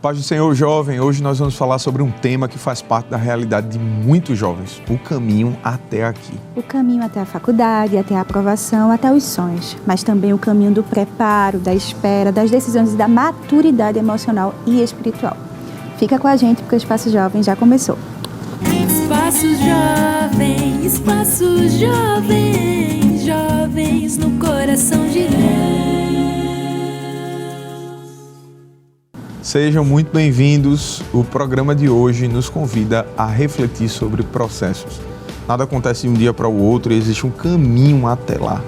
Paz do Senhor, jovem. Hoje nós vamos falar sobre um tema que faz parte da realidade de muitos jovens, o caminho até aqui. O caminho até a faculdade, até a aprovação, até os sonhos, mas também o caminho do preparo, da espera, das decisões e da maturidade emocional e espiritual. Fica com a gente porque o Espaço Jovem já começou. Espaço Jovem, jovens no coração de Deus. Sejam muito bem-vindos. O programa de hoje nos convida a refletir sobre processos. Nada acontece de um dia para o outro e existe um caminho até lá.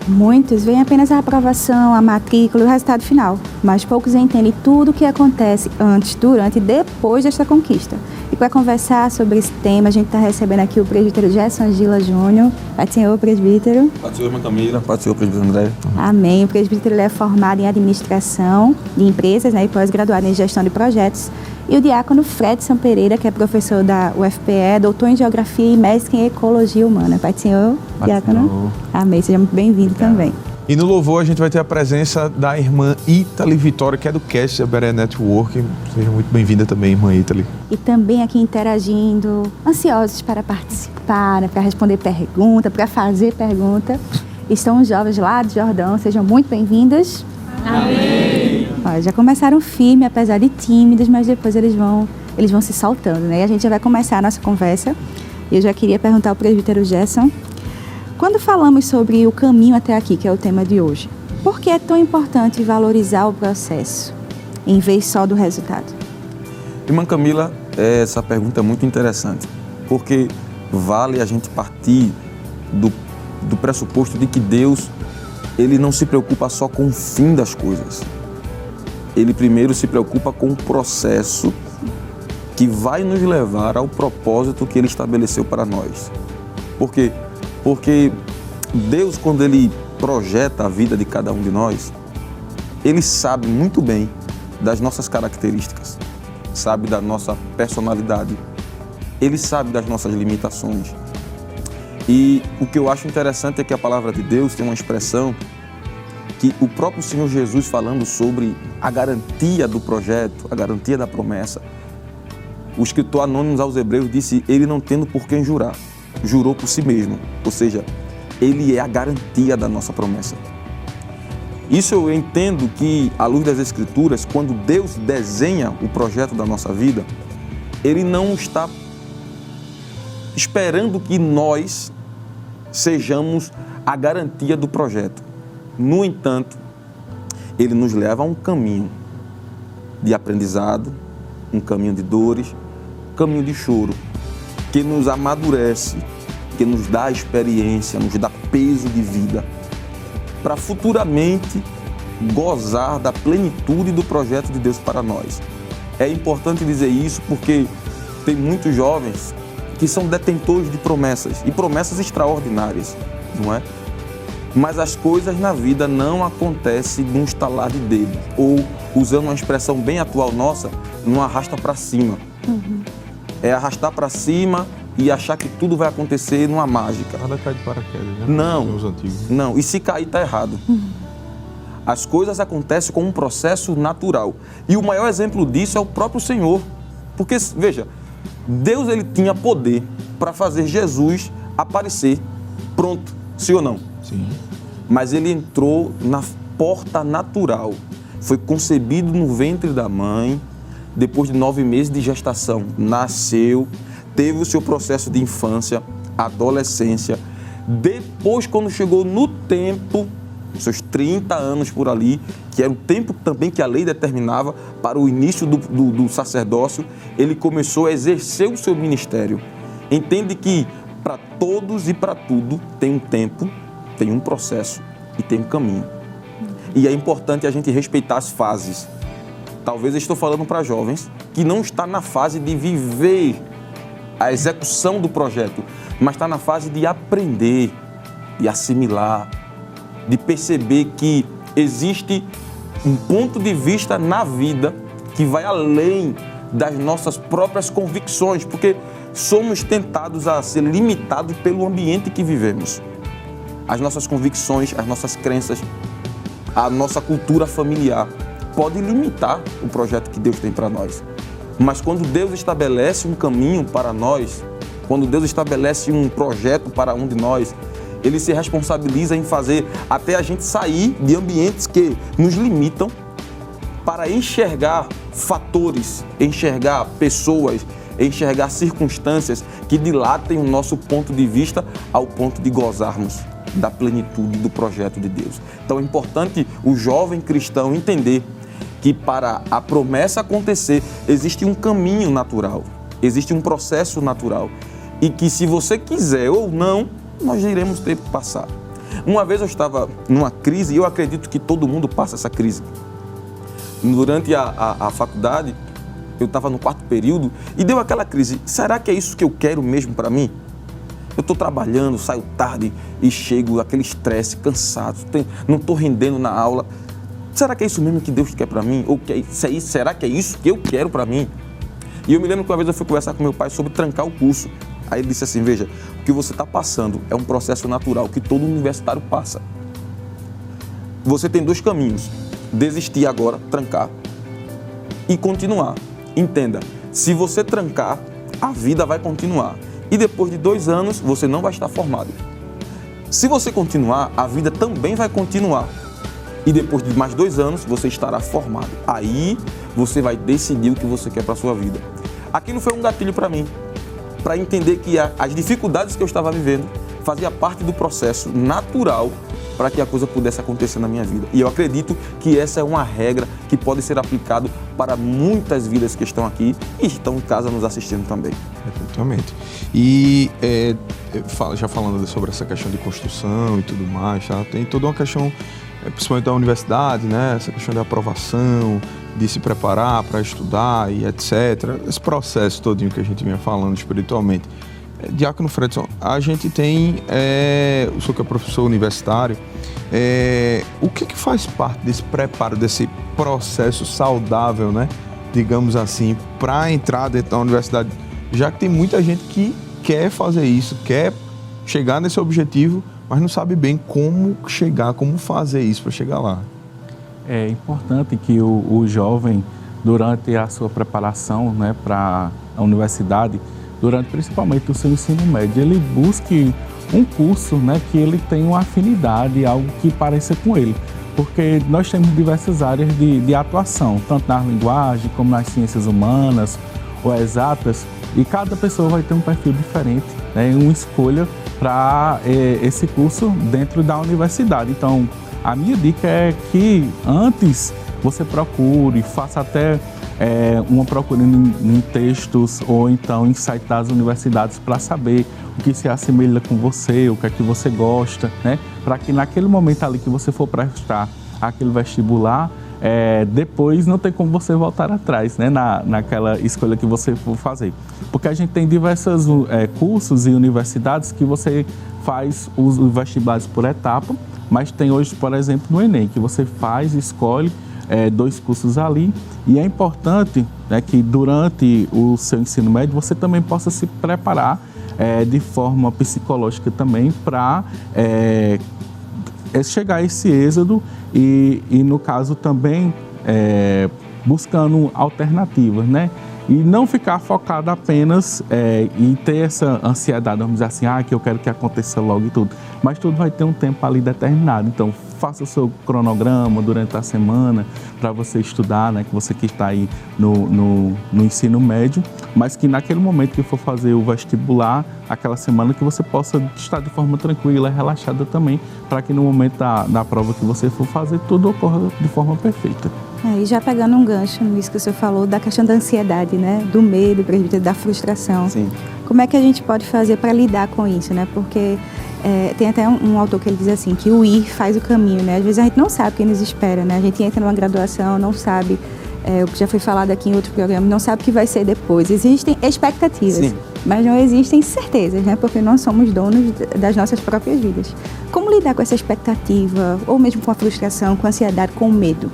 Muitos veem apenas a aprovação, a matrícula e o resultado final, mas poucos entendem tudo o que acontece antes, durante e depois desta conquista. E para conversar sobre esse tema, a gente está recebendo aqui o presbítero Gerson Gila Júnior. Pai do Senhor, presbítero. Pai do Senhor, irmã Camila. Pai do Senhor, presbítero André. Amém. O presbítero é formado em administração de empresas, e pós-graduado em gestão de projetos. E o diácono Fredson Pereira, que é professor da UFPE, doutor em geografia e mestre em ecologia humana. Pai do Senhor, diácono. Amém. Seja muito bem-vindo também. E no louvor a gente vai ter a presença da irmã Ítali Vitória, que é do Cast da Berea Network. Seja muito bem-vinda também, irmã Ítali. E também aqui interagindo, ansiosos para participar, para responder pergunta, para fazer pergunta, estão os jovens lá do Jordão. Sejam muito bem-vindas. Amém. Ó, já começaram firme, apesar de tímidos, mas depois eles vão se soltando, né? E a gente já vai começar a nossa conversa. Eu já queria perguntar ao presbítero Gerson, quando falamos sobre o caminho até aqui, que é o tema de hoje, por que é tão importante valorizar o processo, em vez só do resultado? Irmã Camila, essa pergunta é muito interessante, porque vale a gente partir do pressuposto de que Deus, Ele não se preocupa só com o fim das coisas. Ele primeiro se preocupa com o processo que vai nos levar ao propósito que Ele estabeleceu para nós. Por quê? Porque Deus, quando Ele projeta a vida de cada um de nós, Ele sabe muito bem das nossas características, sabe da nossa personalidade, Ele sabe das nossas limitações. E o que eu acho interessante é que a palavra de Deus tem uma expressão que o próprio Senhor Jesus, falando sobre a garantia do projeto, a garantia da promessa, o escritor anônimo aos Hebreus disse, ele não tendo por quem jurar, jurou por si mesmo, ou seja, ele é a garantia da nossa promessa. Isso eu entendo que, à luz das Escrituras, quando Deus desenha o projeto da nossa vida, Ele não está esperando que nós sejamos a garantia do projeto. No entanto, Ele nos leva a um caminho de aprendizado, um caminho de dores, um caminho de choro, que nos amadurece, que nos dá experiência, nos dá peso de vida, para futuramente gozar da plenitude do projeto de Deus para nós. É importante dizer isso porque tem muitos jovens que são detentores de promessas, e promessas extraordinárias, não é? Mas as coisas na vida não acontecem num estalar de dedos, ou, usando uma expressão bem atual nossa, num arrasta para cima. É arrastar para cima e achar que tudo vai acontecer numa mágica. Nada cai de paraquedas, né? Não. E se cair, está errado. As coisas acontecem com um processo natural. E o maior exemplo disso é o próprio Senhor. Porque, veja, Deus, Ele tinha poder para fazer Jesus aparecer pronto, sim ou não? Sim. Mas Ele entrou na porta natural. Foi concebido no ventre da mãe, depois de 9 meses de gestação, nasceu, teve o seu processo de infância, adolescência. Depois, quando chegou no tempo, seus 30 anos por ali, que era o tempo também que a lei determinava para o início do sacerdócio, ele começou a exercer o seu ministério. Entende que para todos e para tudo tem um tempo, tem um processo e tem um caminho. E é importante a gente respeitar as fases. Talvez eu estou falando para jovens que não está na fase de viver a execução do projeto, mas está na fase de aprender, de assimilar, de perceber que existe um ponto de vista na vida que vai além das nossas próprias convicções, porque somos tentados a ser limitados pelo ambiente que vivemos. As nossas convicções, as nossas crenças, a nossa cultura familiar. pode limitar o projeto que Deus tem para nós. Mas quando Deus estabelece um caminho para nós, quando Deus estabelece um projeto para um de nós, Ele se responsabiliza em fazer até a gente sair de ambientes que nos limitam para enxergar fatores, enxergar pessoas, enxergar circunstâncias que dilatem o nosso ponto de vista ao ponto de gozarmos da plenitude do projeto de Deus. Então é importante o jovem cristão entender que para a promessa acontecer existe um caminho natural, existe um processo natural e que se você quiser ou não, nós iremos ter que passar. Uma vez eu estava numa crise e eu acredito que todo mundo passa essa crise. Durante a faculdade, eu estava no 4º período e deu aquela crise. Será que é isso que eu quero mesmo para mim? Eu estou trabalhando, saio tarde e chego aquele estresse, cansado, não estou rendendo na aula. Será que é isso mesmo que Deus quer para mim? Ou será que é isso que eu quero para mim? E eu me lembro que uma vez eu fui conversar com meu pai sobre trancar o curso. Aí ele disse assim, veja, o que você está passando é um processo natural que todo universitário passa. Você tem 2 caminhos, desistir agora, trancar e continuar. Entenda, se você trancar, a vida vai continuar. E depois de 2 anos, você não vai estar formado. Se você continuar, a vida também vai continuar. E depois de mais 2 anos, você estará formado. Aí, você vai decidir o que você quer para a sua vida. Aquilo foi um gatilho para mim, para entender que as dificuldades que eu estava vivendo fazia parte do processo natural para que a coisa pudesse acontecer na minha vida. E eu acredito que essa é uma regra que pode ser aplicada para muitas vidas que estão aqui e estão em casa nos assistindo também. Exatamente. E já falando sobre essa questão de construção e tudo mais, tá? Tem toda uma questão, principalmente da universidade, né? Essa questão da aprovação, de se preparar para estudar e etc. Esse processo todinho que a gente vinha falando espiritualmente. Diácono Fredson, a gente tem, o senhor que é professor universitário, o que faz parte desse preparo, desse processo saudável, né, digamos assim, para entrar dentro da universidade, já que tem muita gente que quer fazer isso, quer chegar nesse objetivo, mas não sabe bem como chegar, como fazer isso para chegar lá. É importante que o jovem, durante a sua preparação, né, para a universidade, durante principalmente o seu ensino médio, ele busque um curso, né, que ele tenha uma afinidade, algo que pareça com ele. Porque nós temos diversas áreas de atuação, tanto na linguagem como nas ciências humanas ou exatas, e cada pessoa vai ter um perfil diferente, né, uma escolha para esse curso dentro da universidade. Então, a minha dica é que antes você procure, faça até uma procura em textos ou então em site das universidades para saber o que se assemelha com você, o que é que você gosta, né? Para que naquele momento ali que você for prestar aquele vestibular, depois não tem como você voltar atrás, né? Naquela escolha que você for fazer. Porque a gente tem diversos cursos e universidades que você faz os vestibulares por etapa, mas tem hoje, por exemplo, no Enem, que você faz, escolhe 2 cursos ali, e é importante, né, que durante o seu ensino médio você também possa se preparar de forma psicológica também para chegar a esse êxodo e no caso também buscando alternativas, né? E não ficar focado apenas em ter essa ansiedade, vamos dizer assim, que eu quero que aconteça logo e tudo. Mas tudo vai ter um tempo ali determinado. Então, faça o seu cronograma durante a semana para você estudar, né? Que você que está aí no ensino médio, mas que naquele momento que for fazer o vestibular, aquela semana que você possa estar de forma tranquila e relaxada também, para que no momento da prova que você for fazer, tudo ocorra de forma perfeita. E já pegando um gancho nisso que o senhor falou, da questão da ansiedade, né? Do medo, da frustração. Sim. Como é que a gente pode fazer para lidar com isso, né? Porque tem até um autor que ele diz assim, que o ir faz o caminho, né? Às vezes a gente não sabe o que nos espera, né? A gente entra numa graduação, não sabe, o que já foi falado aqui em outro programa, não sabe o que vai ser depois. Existem expectativas, sim, mas não existem certezas, né? Porque nós somos donos das nossas próprias vidas. Como lidar com essa expectativa, ou mesmo com a frustração, com a ansiedade, com o medo?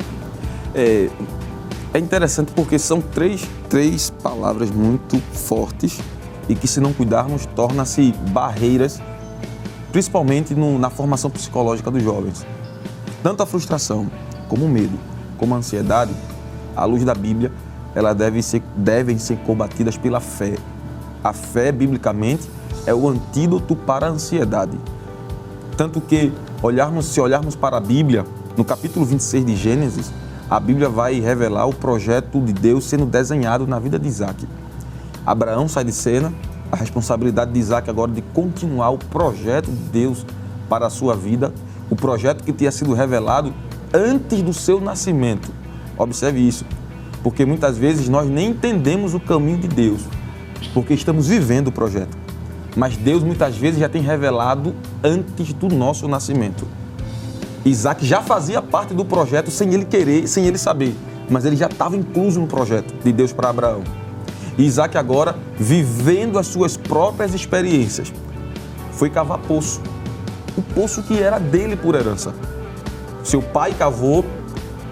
É interessante porque são três palavras muito fortes e que, se não cuidarmos, tornam-se barreiras, principalmente na formação psicológica dos jovens. Tanto a frustração como o medo. como a ansiedade, à luz da Bíblia, elas devem ser combatidas pela fé. A fé, biblicamente, é o antídoto para a ansiedade. Tanto que, se olharmos para a Bíblia, no capítulo 26 de Gênesis, a Bíblia vai revelar o projeto de Deus sendo desenhado na vida de Isaac. Abraão sai de cena, a responsabilidade de Isaac agora de continuar o projeto de Deus para a sua vida, o projeto que tinha sido revelado antes do seu nascimento. Observe isso, porque muitas vezes nós nem entendemos o caminho de Deus, porque estamos vivendo o projeto. Mas Deus muitas vezes já tem revelado antes do nosso nascimento. Isaac já fazia parte do projeto sem ele querer, sem ele saber, mas ele já estava incluso no projeto de Deus para Abraão. E Isaac agora, vivendo as suas próprias experiências, foi cavar poço. O poço que era dele por herança. Seu pai cavou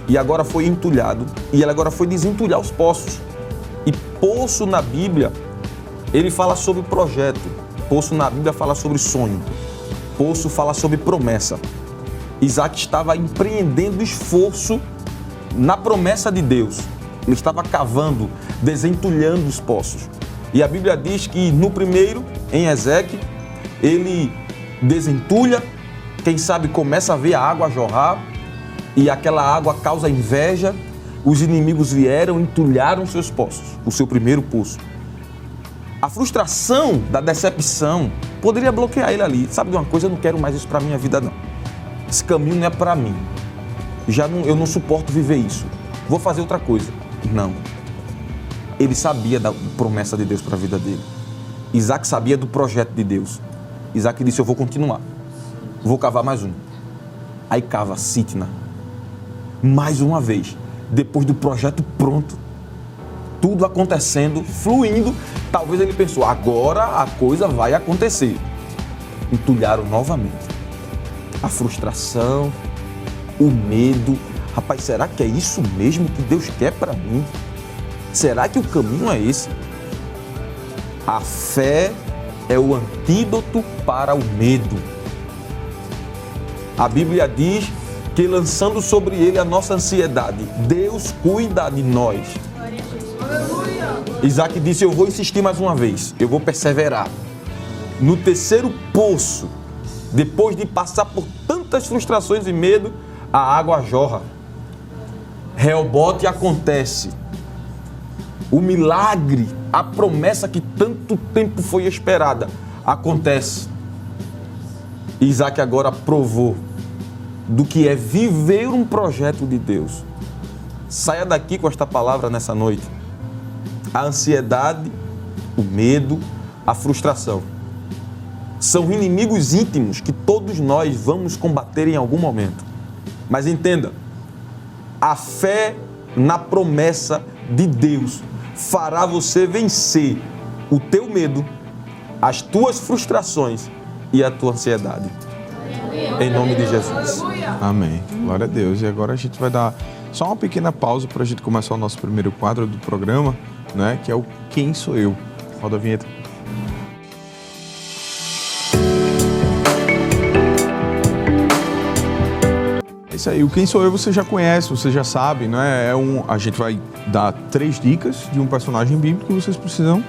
e agora foi entulhado. E ele agora foi desentulhar os poços. E poço na Bíblia, ele fala sobre projeto. Poço na Bíblia fala sobre sonho. Poço fala sobre promessa. Isaac estava empreendendo esforço na promessa de Deus. Ele estava cavando, desentulhando os poços. E a Bíblia diz que no primeiro, em Ezequiel, ele desentulha, quem sabe começa a ver a água jorrar e aquela água causa inveja. Os inimigos vieram, entulharam seus poços, o seu primeiro poço. A frustração da decepção poderia bloquear ele ali. Sabe de uma coisa? Eu não quero mais isso para a minha vida, não. Esse caminho não é para mim. Eu não suporto viver isso. Vou fazer outra coisa. Não. Ele sabia da promessa de Deus para a vida dele. Isaac sabia do projeto de Deus. Isaac disse, eu vou continuar. Vou cavar mais um. Aí cava Sitna. Mais uma vez. Depois do projeto pronto. Tudo acontecendo, fluindo. Talvez ele pensou, agora a coisa vai acontecer. Entulharam novamente. A frustração, o medo. Rapaz, será que é isso mesmo que Deus quer para mim? Será que o caminho é esse? A fé é o antídoto para o medo. A Bíblia diz que lançando sobre ele a nossa ansiedade, Deus cuida de nós. Isaac disse, eu vou insistir mais uma vez, eu vou perseverar. No terceiro poço, depois de passar por tantas frustrações e medo, a água jorra. Reobote acontece. O milagre, a promessa que tanto tempo foi esperada, acontece. Isaac agora provou do que é viver um projeto de Deus. Saia daqui com esta palavra nessa noite. A ansiedade, o medo, a frustração são inimigos íntimos que todos nós vamos combater em algum momento. Mas entenda, a fé na promessa de Deus fará você vencer o teu medo, as tuas frustrações e a tua ansiedade. Em nome de Jesus. Amém. Glória a Deus. E agora a gente vai dar só uma pequena pausa para a gente começar o nosso primeiro quadro do programa, né? Que é o Quem Sou Eu? Roda a vinheta. Isso aí, o Quem Sou Eu você já conhece, você já sabe, né? A gente vai dar 3 dicas de um personagem bíblico e vocês precisam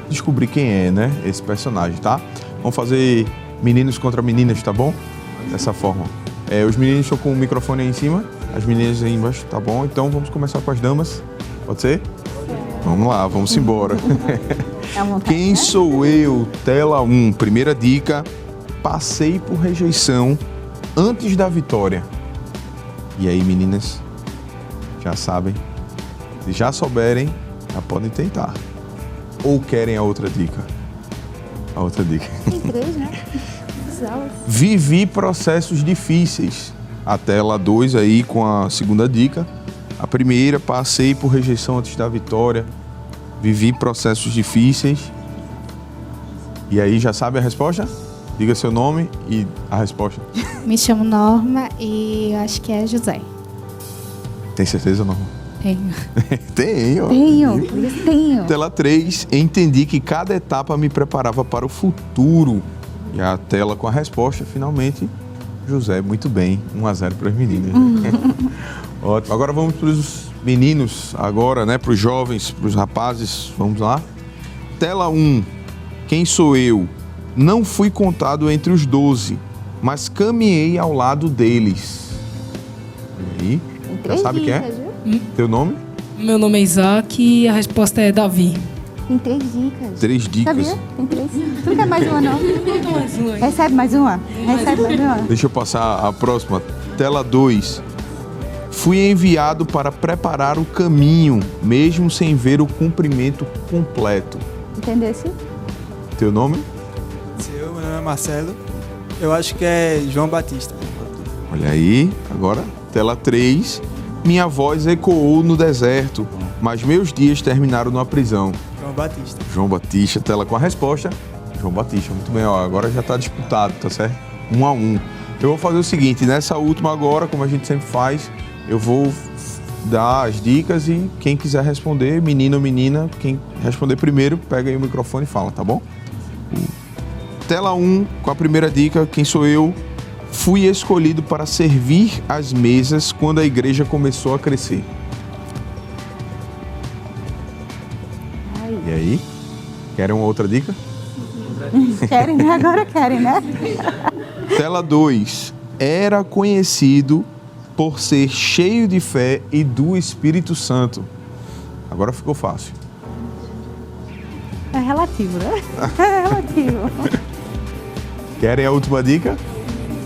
descobrir quem é, né? Esse personagem, tá? Vamos fazer meninos contra meninas, tá bom? Dessa forma. Os meninos estão com o microfone aí em cima, as meninas aí embaixo, tá bom? Então vamos começar com as damas, pode ser? Vamos lá, vamos embora. Quem sou eu? Tela 1, primeira dica, passei por rejeição antes da vitória. E aí, meninas, já sabem? Se já souberem, já podem tentar. Ou querem a outra dica? A outra dica. Tem 3, né? Vivi processos difíceis. A tela 2 aí com a segunda dica. A primeira, passei por rejeição antes da vitória. Vivi processos difíceis. E aí, já sabe a resposta? Diga seu nome e a resposta. Me chamo Norma e eu acho que é José. Tem certeza, Norma? Tenho. Tenho. Tela 3, entendi que cada etapa me preparava para o futuro. E a tela com a resposta, finalmente, José, muito bem, 1-0 para as meninas. Ótimo. Agora vamos para os meninos, agora, né? Para os jovens, para os rapazes. Vamos lá. Tela 1. Quem sou eu? Não fui contado entre os 12, mas caminhei ao lado deles. E aí? Já sabe quem é? Teu nome? Meu nome é Isaac e a resposta é Davi. Tem 3 dicas. 3 dicas. Sabia? Tem 3. Tu não quer mais uma, não? Mais uma aí. Recebe mais uma? Recebe mais uma. Deixa eu passar a próxima. Tela 2. Fui enviado para preparar o caminho, mesmo sem ver o cumprimento completo. Entendesse? Teu nome? Meu nome é Marcelo. Eu acho que é João Batista. Olha aí. Agora, tela 3. Minha voz ecoou no deserto, mas meus dias terminaram numa prisão. João Batista. João Batista, tela com a resposta. João Batista, muito bem, ó, agora já está disputado, tá certo? 1 a 1. Eu vou fazer o seguinte, nessa última agora, como a gente sempre faz, eu vou dar as dicas e quem quiser responder, menino ou menina, quem responder primeiro, pega aí o microfone e fala, tá bom? Tela 1, com a primeira dica, quem sou eu? Fui escolhido para servir as mesas quando a igreja começou a crescer. E aí? Querem uma outra dica? Querem, né? Agora querem, né? Tela 2. Era conhecido por ser cheio de fé e do Espírito Santo. Agora ficou fácil. É relativo, né? É relativo. Querem a última dica?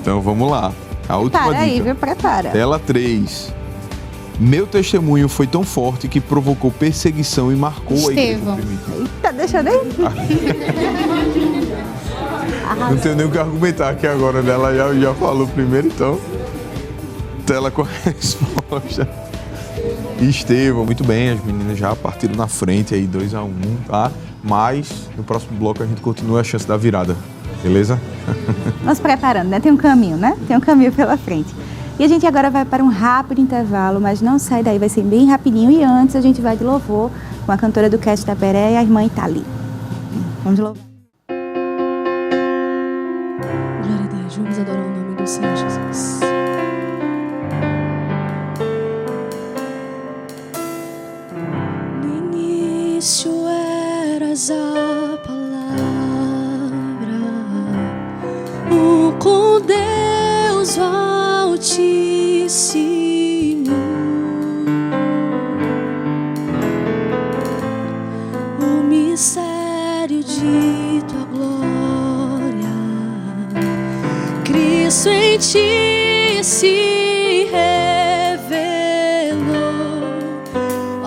Então vamos lá. A última Prepara dica. aí, viu? Prepara. Tela 3. Meu testemunho foi tão forte que provocou perseguição e marcou a igreja. Estevão. Eita, deixa eu nem... Não tenho nem o que argumentar aqui agora, né? Ela já falou primeiro, então. Tela com a resposta. Estevão, muito bem, as meninas já partiram na frente aí, 2 a 1, tá? Mas no próximo bloco a gente continua a chance da virada, beleza? Nós preparando, né? Tem um caminho, né? Tem um caminho pela frente. E a gente agora vai para um rápido intervalo, mas não sai daí, vai ser bem rapidinho. E antes a gente vai de louvor com a cantora do Cast da Peré, a irmã Itali. Vamos de louvor. Glória a Deus, vamos adorar o nome do Senhor Jesus. No início eras a palavra, com Deus Altíssimo. O mistério de tua glória, Cristo em ti se revelou.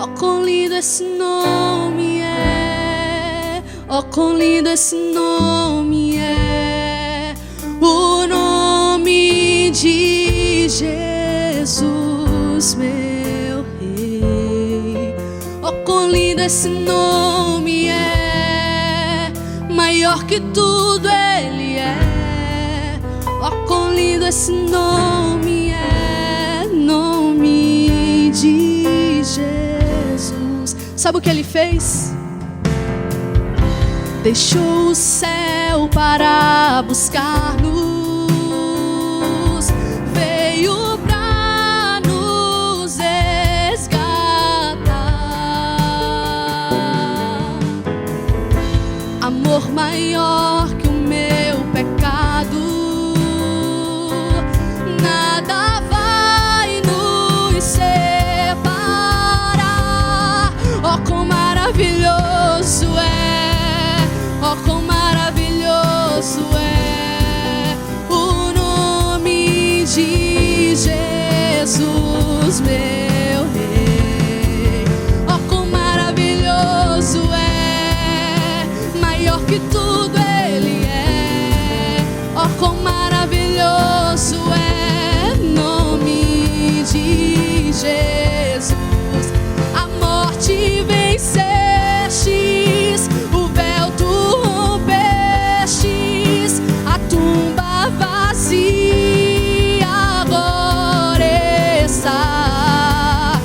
Oh, quão lindo esse nome é! Oh, quão lindo esse nome é! O nome de Jesus, meu Rei. Oh, quão lindo esse nome é! Maior que tudo Ele é. Oh, quão lindo esse nome é! Nome de Jesus. Sabe o que Ele fez? Deixou o céu para buscar-nos, veio pra nos resgatar. Amor maior que o meu pecado, nada vai nos separar. Oh, quão maravilhoso é! Oh, quão maravilhoso é o nome de Jesus, meu Rei. Oh, quão maravilhoso é, maior que tudo Ele é. Oh, quão maravilhoso é o nome de Jesus. A morte vencestes, o véu tu rompestes, a tumba vazia agora está.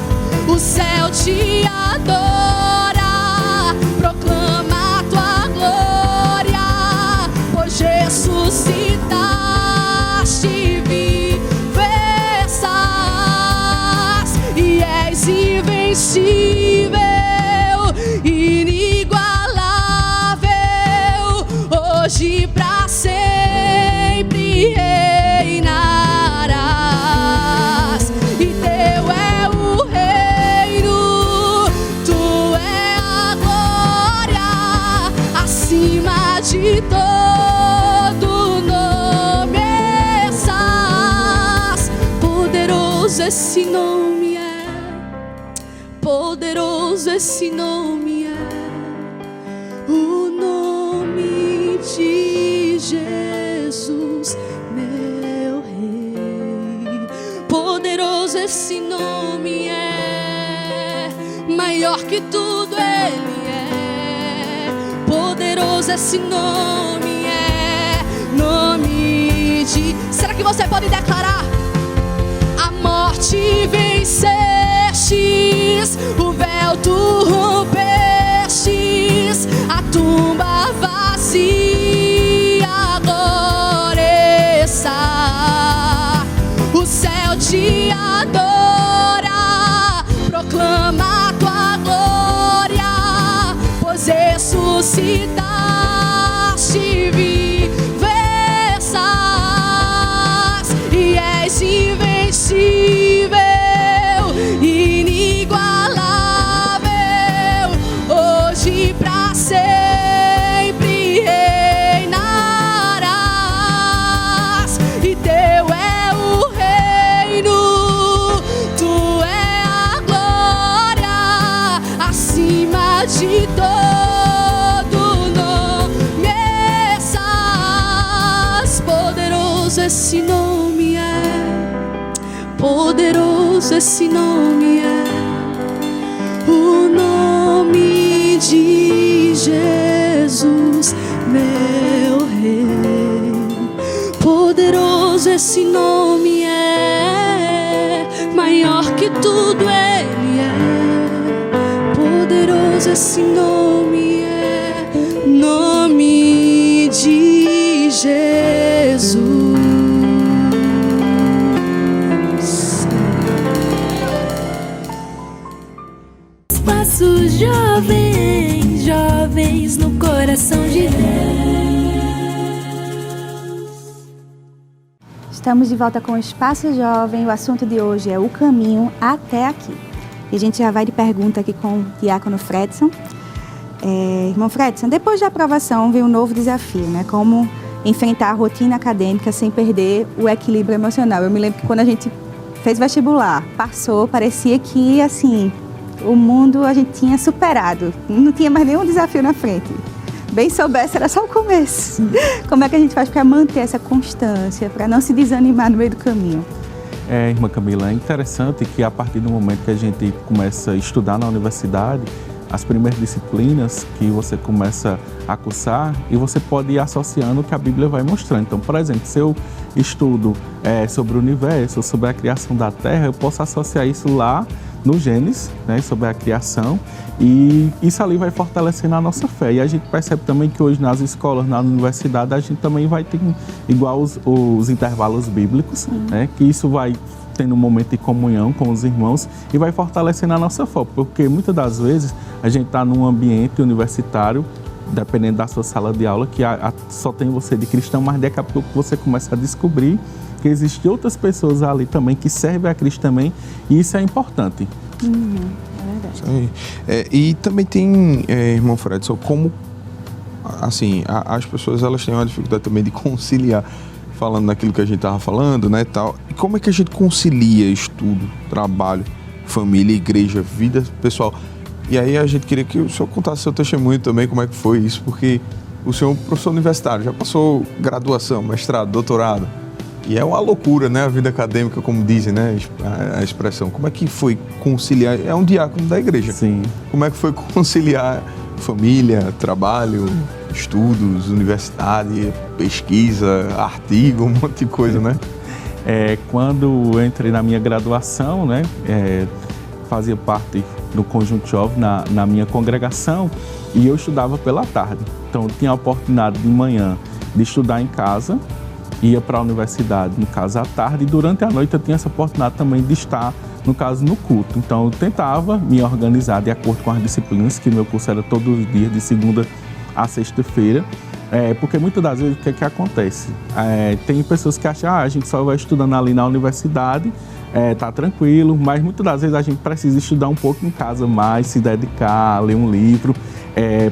O céu te adora, proclama a tua glória, pois ressuscitaste, vivestas. Poderoso esse nome é, poderoso esse nome é, o nome de Jesus, meu Rei. Poderoso esse nome é, maior que tudo Ele é. Poderoso esse nome é, nome de... Será que você pode declarar? A morte vencestes, o véu tu rompestes, a tumba vazia agora está. O céu te adora, proclama a tua glória, pois ressuscitaste, viverás e és invencível, inigualável, hoje pra sempre reinarás, e teu é o reino, tu é a glória, acima de todo nome estás. Poderoso esse nome é, poderoso esse nome é, o nome de Jesus, meu Rei. Poderoso esse nome é, maior que tudo Ele é. Poderoso esse nome é, nome de Jesus. Espaços jovens, jovens no coração de Deus. Estamos de volta com o Espaço Jovem. O assunto de hoje é o caminho até aqui. E a gente já vai de pergunta aqui com o diácono Fredson. Irmão Fredson, depois da aprovação veio um novo desafio, né? Como enfrentar a rotina acadêmica sem perder o equilíbrio emocional. Eu me lembro que quando a gente fez vestibular, passou, parecia que, assim, o mundo a gente tinha superado. Não tinha mais nenhum desafio na frente. Bem soubesse, era só o começo. Como é que a gente faz para manter essa constância, para não se desanimar no meio do caminho? Irmã Camila, é interessante que a partir do momento que a gente começa a estudar na universidade, as primeiras disciplinas que você começa a cursar, e você pode ir associando o que a Bíblia vai mostrando. Então, por exemplo, se eu estudo sobre o universo, sobre a criação da Terra, eu posso associar isso lá no Gênesis, né, sobre a criação, e isso ali vai fortalecendo a nossa fé. E a gente percebe também que hoje nas escolas, na universidade, a gente também vai ter igual os intervalos bíblicos, né, que isso vai tendo um momento de comunhão com os irmãos e vai fortalecendo a nossa fé, porque muitas das vezes a gente está num ambiente universitário, dependendo da sua sala de aula, que só tem você de cristão, mas daqui a pouco você começa a descobrir que existem outras pessoas ali também que servem a Cristo também, e isso é importante. É verdade. E também tem, irmão Fredson, como, assim, as pessoas elas têm uma dificuldade também de conciliar, falando naquilo que a gente estava falando, né, tal. E como é que a gente concilia estudo, trabalho, família, igreja, vida pessoal? E aí a gente queria que o senhor contasse seu testemunho também, como é que foi isso, porque o senhor é um professor universitário, já passou graduação, mestrado, doutorado, e é uma loucura, né, a vida acadêmica, como dizem, né, a expressão. Como é que foi conciliar? É um diácono da igreja. Sim. Como é que foi conciliar família, trabalho, estudos, universidade, pesquisa, artigo, um monte de coisa, né? Quando eu entrei na minha graduação, né, fazia parte do Conjunto Jovem na minha congregação, e eu estudava pela tarde. Então eu tinha a oportunidade de manhã de estudar em casa, ia para a universidade, no caso, à tarde, e durante a noite eu tinha essa oportunidade também de estar, no caso, no culto. Então eu tentava me organizar de acordo com as disciplinas, que meu curso era todos os dias, de segunda a sexta-feira, porque muitas das vezes o que acontece? Tem pessoas que acham, a gente só vai estudando ali na universidade, tá tranquilo, mas muitas das vezes a gente precisa estudar um pouco em casa mais, se dedicar, ler um livro,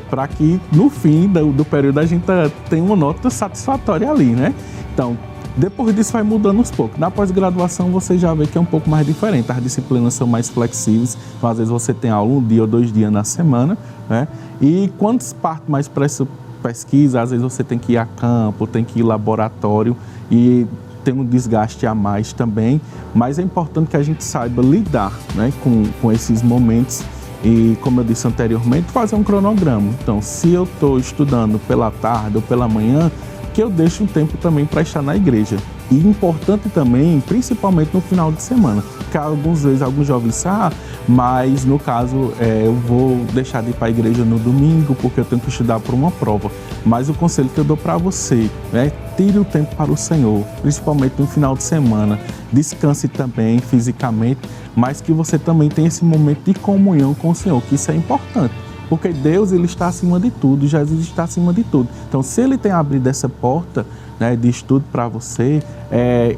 para que no fim do período a gente tenha uma nota satisfatória ali, né? Então, Depois disso vai mudando aos poucos. Na pós-graduação você já vê que é um pouco mais diferente. As disciplinas são mais flexíveis. Então, às vezes você tem aula 1 dia ou 2 dias na semana, né? E quando parte mais para essa pesquisa, às vezes você tem que ir a campo, tem que ir laboratório e tem um desgaste a mais também. Mas é importante que a gente saiba lidar, né, com esses momentos. E, como eu disse anteriormente, fazer um cronograma. Então, se eu estou estudando pela tarde ou pela manhã, que eu deixo um tempo também para estar na igreja. E importante também, principalmente no final de semana, porque algumas vezes alguns jovens dizem, mas no caso eu vou deixar de ir para a igreja no domingo porque eu tenho que estudar para uma prova. Mas o conselho que eu dou para você é tire o tempo para o Senhor, principalmente no final de semana. Descanse também fisicamente, mas que você também tenha esse momento de comunhão com o Senhor, que isso é importante. Porque Deus, ele está acima de tudo, Jesus está acima de tudo. Então, se ele tem abrido essa porta, né, de estudo para você,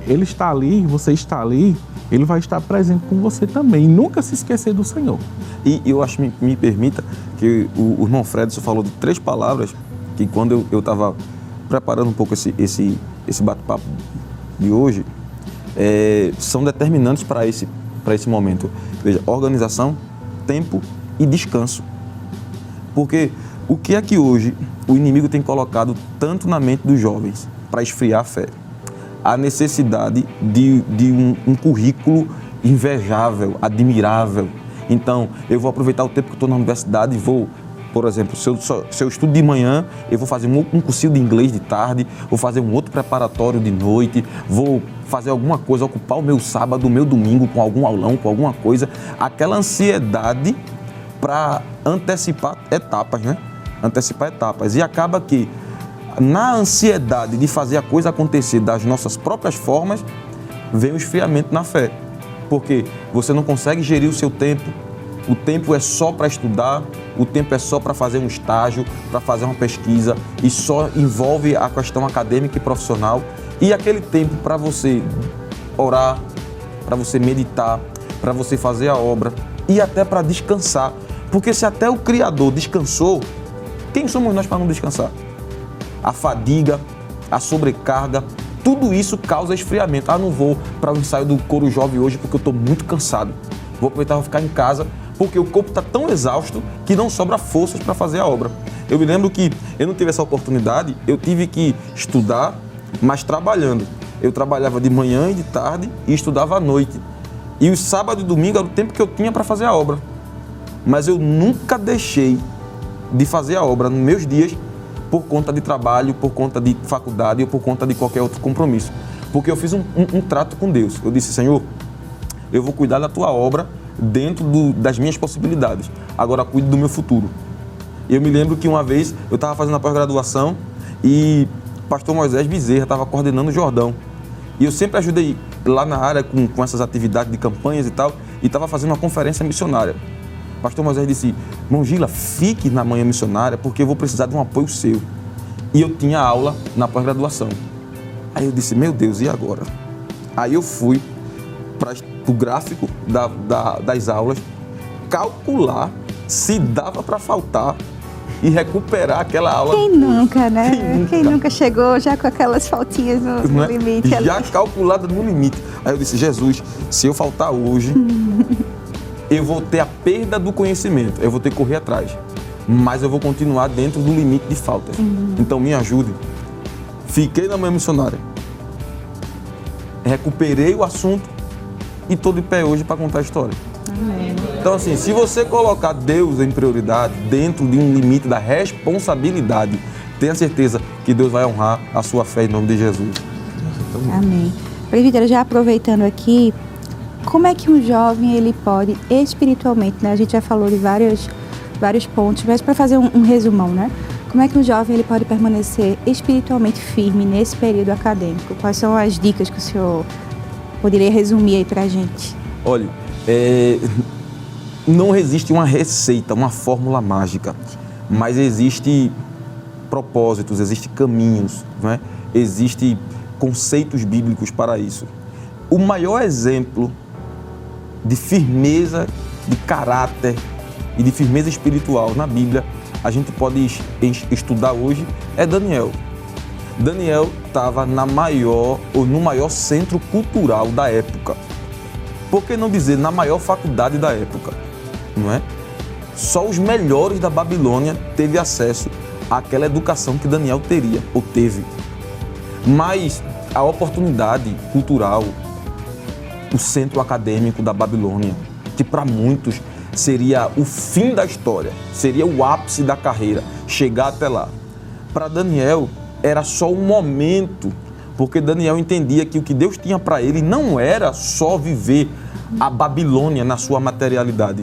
ele está ali, você está ali, ele vai estar presente com você também. E nunca se esquecer do Senhor. E eu acho, me permita, que o irmão Fredson falou de 3 palavras que quando eu estava preparando um pouco esse bate-papo de hoje, são determinantes para esse momento. Veja, organização, tempo e descanso. Porque o que é que hoje o inimigo tem colocado tanto na mente dos jovens para esfriar a fé? A necessidade de um currículo invejável, admirável. Então, eu vou aproveitar o tempo que estou na universidade e vou, por exemplo, se eu estudo de manhã, eu vou fazer um cursinho de inglês de tarde, vou fazer um outro preparatório de noite, vou fazer alguma coisa, ocupar o meu sábado, o meu domingo com algum aulão, com alguma coisa. Aquela ansiedade para antecipar etapas, né? Antecipar etapas. E acaba que, na ansiedade de fazer a coisa acontecer das nossas próprias formas, vem o esfriamento na fé. Porque você não consegue gerir o seu tempo. O tempo é só para estudar, o tempo é só para fazer um estágio, para fazer uma pesquisa, e só envolve a questão acadêmica e profissional. E aquele tempo para você orar, para você meditar, para você fazer a obra e até para descansar. Porque se até o Criador descansou, quem somos nós para não descansar? A fadiga, a sobrecarga, tudo isso causa esfriamento. Não vou para o ensaio do coro jovem hoje porque eu estou muito cansado. Vou aproveitar e ficar em casa porque o corpo está tão exausto que não sobra forças para fazer a obra. Eu me lembro que eu não tive essa oportunidade, eu tive que estudar, mas trabalhando. Eu trabalhava de manhã e de tarde e estudava à noite. E o sábado e domingo era o tempo que eu tinha para fazer a obra. Mas eu nunca deixei de fazer a obra nos meus dias por conta de trabalho, por conta de faculdade ou por conta de qualquer outro compromisso. Porque eu fiz um trato com Deus. Eu disse, Senhor, eu vou cuidar da tua obra dentro das minhas possibilidades. Agora cuide do meu futuro. Eu me lembro que uma vez eu estava fazendo a pós-graduação e o pastor Moisés Bezerra estava coordenando o Jordão. E eu sempre ajudei lá na área com essas atividades de campanhas e tal, e estava fazendo uma conferência missionária. O pastor Moisés disse, irmão Gila, fique na manhã missionária porque eu vou precisar de um apoio seu. E eu tinha aula na pós-graduação. Aí eu disse, meu Deus, e agora? Aí eu fui para o gráfico das aulas, calcular se dava para faltar e recuperar aquela aula. Quem nunca, né? Quem nunca chegou já com aquelas faltinhas no limite. Já calculada no limite. Aí eu disse, Jesus, se eu faltar hoje, eu vou ter a perda do conhecimento, eu vou ter que correr atrás. Mas eu vou continuar dentro do limite de faltas. Então me ajude. Fiquei na manhã missionária. Recuperei o assunto e estou de pé hoje para contar a história. Amém. Então assim, se você colocar Deus em prioridade, dentro de um limite da responsabilidade, tenha certeza que Deus vai honrar a sua fé em nome de Jesus. Amém. Presbítero, já aproveitando aqui, como é que um jovem ele pode espiritualmente, né? A gente já falou de vários pontos, mas para fazer um resumão, né? Como é que um jovem ele pode permanecer espiritualmente firme nesse período acadêmico? Quais são as dicas que o senhor poderia resumir aí para a gente? Olha, não existe uma receita, uma fórmula mágica, mas existe propósitos, existem caminhos, né? Existem conceitos bíblicos para isso. O maior exemplo de firmeza, de caráter e de firmeza espiritual na Bíblia, a gente pode estudar hoje, é Daniel. Daniel estava no maior centro cultural da época. Por que não dizer na maior faculdade da época? Não é? Só os melhores da Babilônia teve acesso àquela educação que Daniel teria, ou teve. Mas a oportunidade cultural, o centro acadêmico da Babilônia, que para muitos seria o fim da história, seria o ápice da carreira, chegar até lá. Para Daniel, era só um momento, porque Daniel entendia que o que Deus tinha para ele não era só viver a Babilônia na sua materialidade,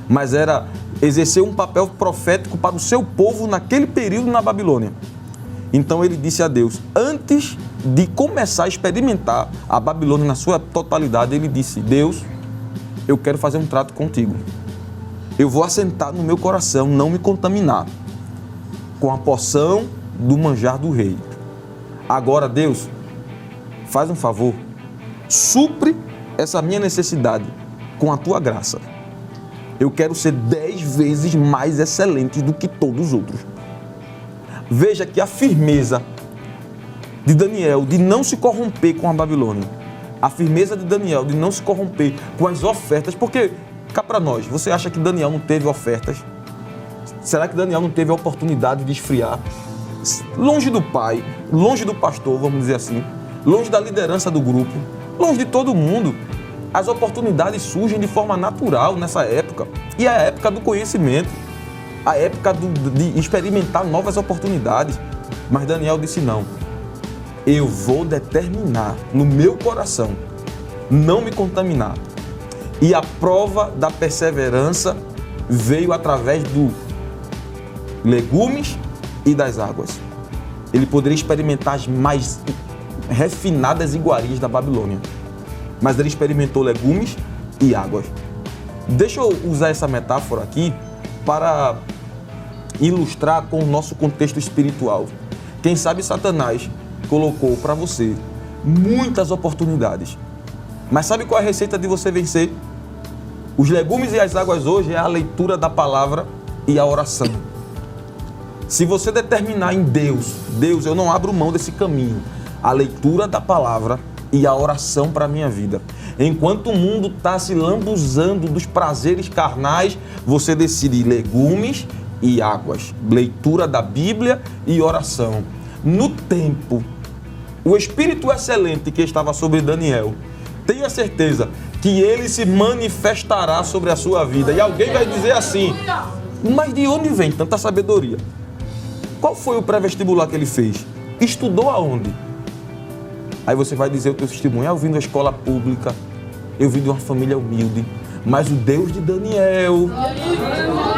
mas era exercer um papel profético para o seu povo naquele período na Babilônia. Então ele disse a Deus, antes de começar a experimentar a Babilônia na sua totalidade, ele disse, Deus, eu quero fazer um trato contigo. Eu vou assentar no meu coração, não me contaminar com a porção do manjar do rei. Agora, Deus, faz um favor, supre essa minha necessidade com a tua graça. Eu quero ser 10 vezes mais excelente do que todos os outros. Veja que a firmeza de Daniel de não se corromper com a Babilônia, a firmeza de Daniel de não se corromper com as ofertas, porque, cá para nós, você acha que Daniel não teve ofertas? Será que Daniel não teve a oportunidade de esfriar? Longe do pai, longe do pastor, vamos dizer assim, longe da liderança do grupo, longe de todo mundo. As oportunidades surgem de forma natural nessa época. E é a época do conhecimento, a época de experimentar novas oportunidades. Mas Daniel disse não. Eu vou determinar no meu coração não me contaminar. E a prova da perseverança veio através do legumes e das águas. Ele poderia experimentar as mais refinadas iguarias da Babilônia, mas ele experimentou legumes e águas. Deixa eu usar essa metáfora aqui para ilustrar com o nosso contexto espiritual. Quem sabe Satanás colocou para você muitas oportunidades, mas sabe qual é a receita de você vencer? Os legumes e as águas hoje é a leitura da palavra e a oração. Se você determinar em Deus, eu não abro mão desse caminho, a leitura da palavra e a oração para a minha vida. Enquanto o mundo está se lambuzando dos prazeres carnais, você decide legumes e águas, leitura da Bíblia e oração. No tempo, o Espírito excelente que estava sobre Daniel, tenha certeza que ele se manifestará sobre a sua vida. E alguém vai dizer assim, mas de onde vem tanta sabedoria? Qual foi o pré-vestibular que ele fez? Estudou aonde? Aí você vai dizer o teu testemunho, eu vim da escola pública, eu vim de uma família humilde, mas o Deus de Daniel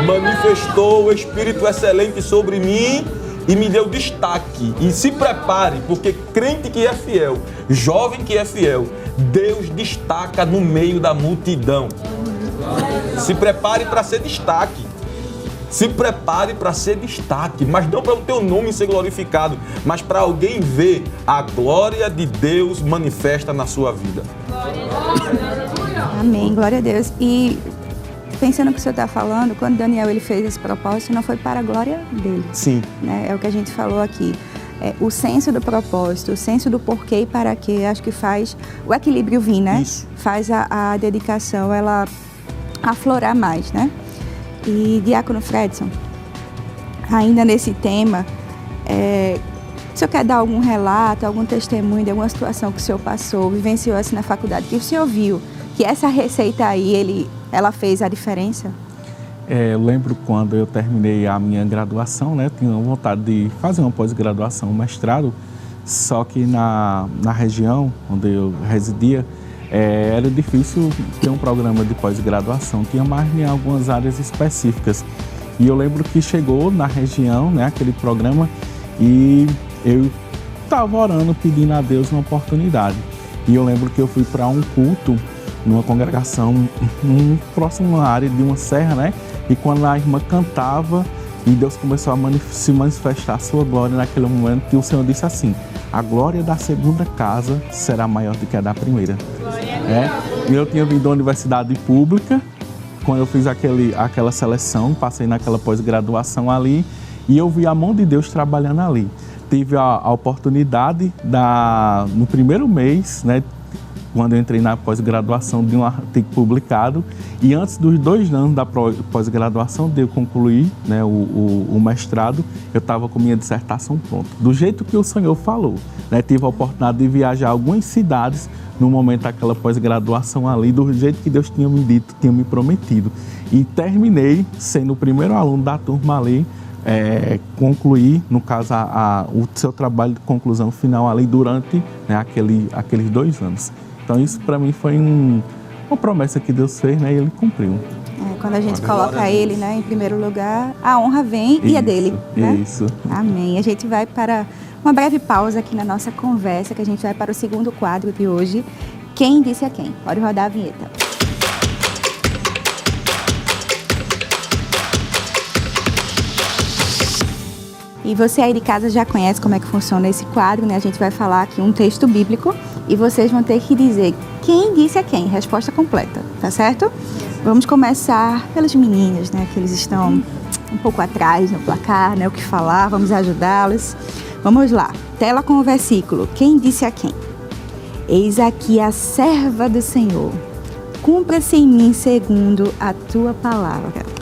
manifestou o Espírito excelente sobre mim e me deu destaque. E se prepare, porque crente que é fiel, jovem que é fiel, Deus destaca no meio da multidão. Se prepare para ser destaque. Se prepare para ser destaque, mas não para o teu nome ser glorificado, mas para alguém ver a glória de Deus manifesta na sua vida. Amém, glória a Deus. E pensando no que o senhor está falando, quando Daniel ele fez esse propósito, não foi para a glória dele. Sim. Né? É o que a gente falou aqui. O senso do propósito, o senso do porquê e para quê, acho que faz o equilíbrio vir, né? Isso. Faz a dedicação, ela aflorar mais, né? E Diácono Fredson, ainda nesse tema, o senhor quer dar algum relato, algum testemunho de alguma situação que o senhor passou, vivenciou assim na faculdade, que o senhor viu que essa receita aí, ela fez a diferença? Eu lembro quando eu terminei a minha graduação, né? Tinha vontade de fazer uma pós-graduação, um mestrado, só que na região onde eu residia, era difícil ter um programa de pós-graduação, tinha mais em algumas áreas específicas. E eu lembro que chegou na região, né, aquele programa, e eu estava orando, pedindo a Deus uma oportunidade. E eu lembro que eu fui para um culto, numa congregação, próximo à área de uma serra, né? E quando a irmã cantava, e Deus começou a se manifestar a sua glória naquele momento, que o Senhor disse assim, a glória da segunda casa será maior do que a da primeira. E eu tinha vindo da universidade pública, quando eu fiz aquela seleção, passei naquela pós-graduação ali, e eu vi a mão de Deus trabalhando ali. tive a oportunidade no primeiro mês, né, quando eu entrei na pós-graduação, de um artigo publicado, e antes dos 2 anos da pós-graduação de eu concluir, né, o mestrado, eu estava com minha dissertação pronta. Do jeito que o Senhor falou, né, tive a oportunidade de viajar a algumas cidades no momento daquela pós-graduação ali, do jeito que Deus tinha me dito, tinha me prometido. E terminei sendo o primeiro aluno da turma ali, concluir, no caso, o seu trabalho de conclusão final ali durante, né, aqueles 2 anos. Então isso para mim foi uma promessa que Deus fez, né, e Ele cumpriu. Quando a gente coloca Ele, né, em primeiro lugar, a honra vem e é dele. Né? Isso. Amém. A gente vai para uma breve pausa aqui na nossa conversa, que a gente vai para o segundo quadro de hoje. Quem disse a quem? Pode rodar a vinheta. E você aí de casa já conhece como é que funciona esse quadro, né? A gente vai falar aqui um texto bíblico e vocês vão ter que dizer quem disse a quem, resposta completa, tá certo? Vamos começar pelas meninas, né? Que eles estão um pouco atrás no placar, né? O que falar, vamos ajudá-las. Vamos lá, tela com o versículo. Quem disse a quem? Eis aqui a serva do Senhor. Cumpra-se em mim segundo a tua palavra.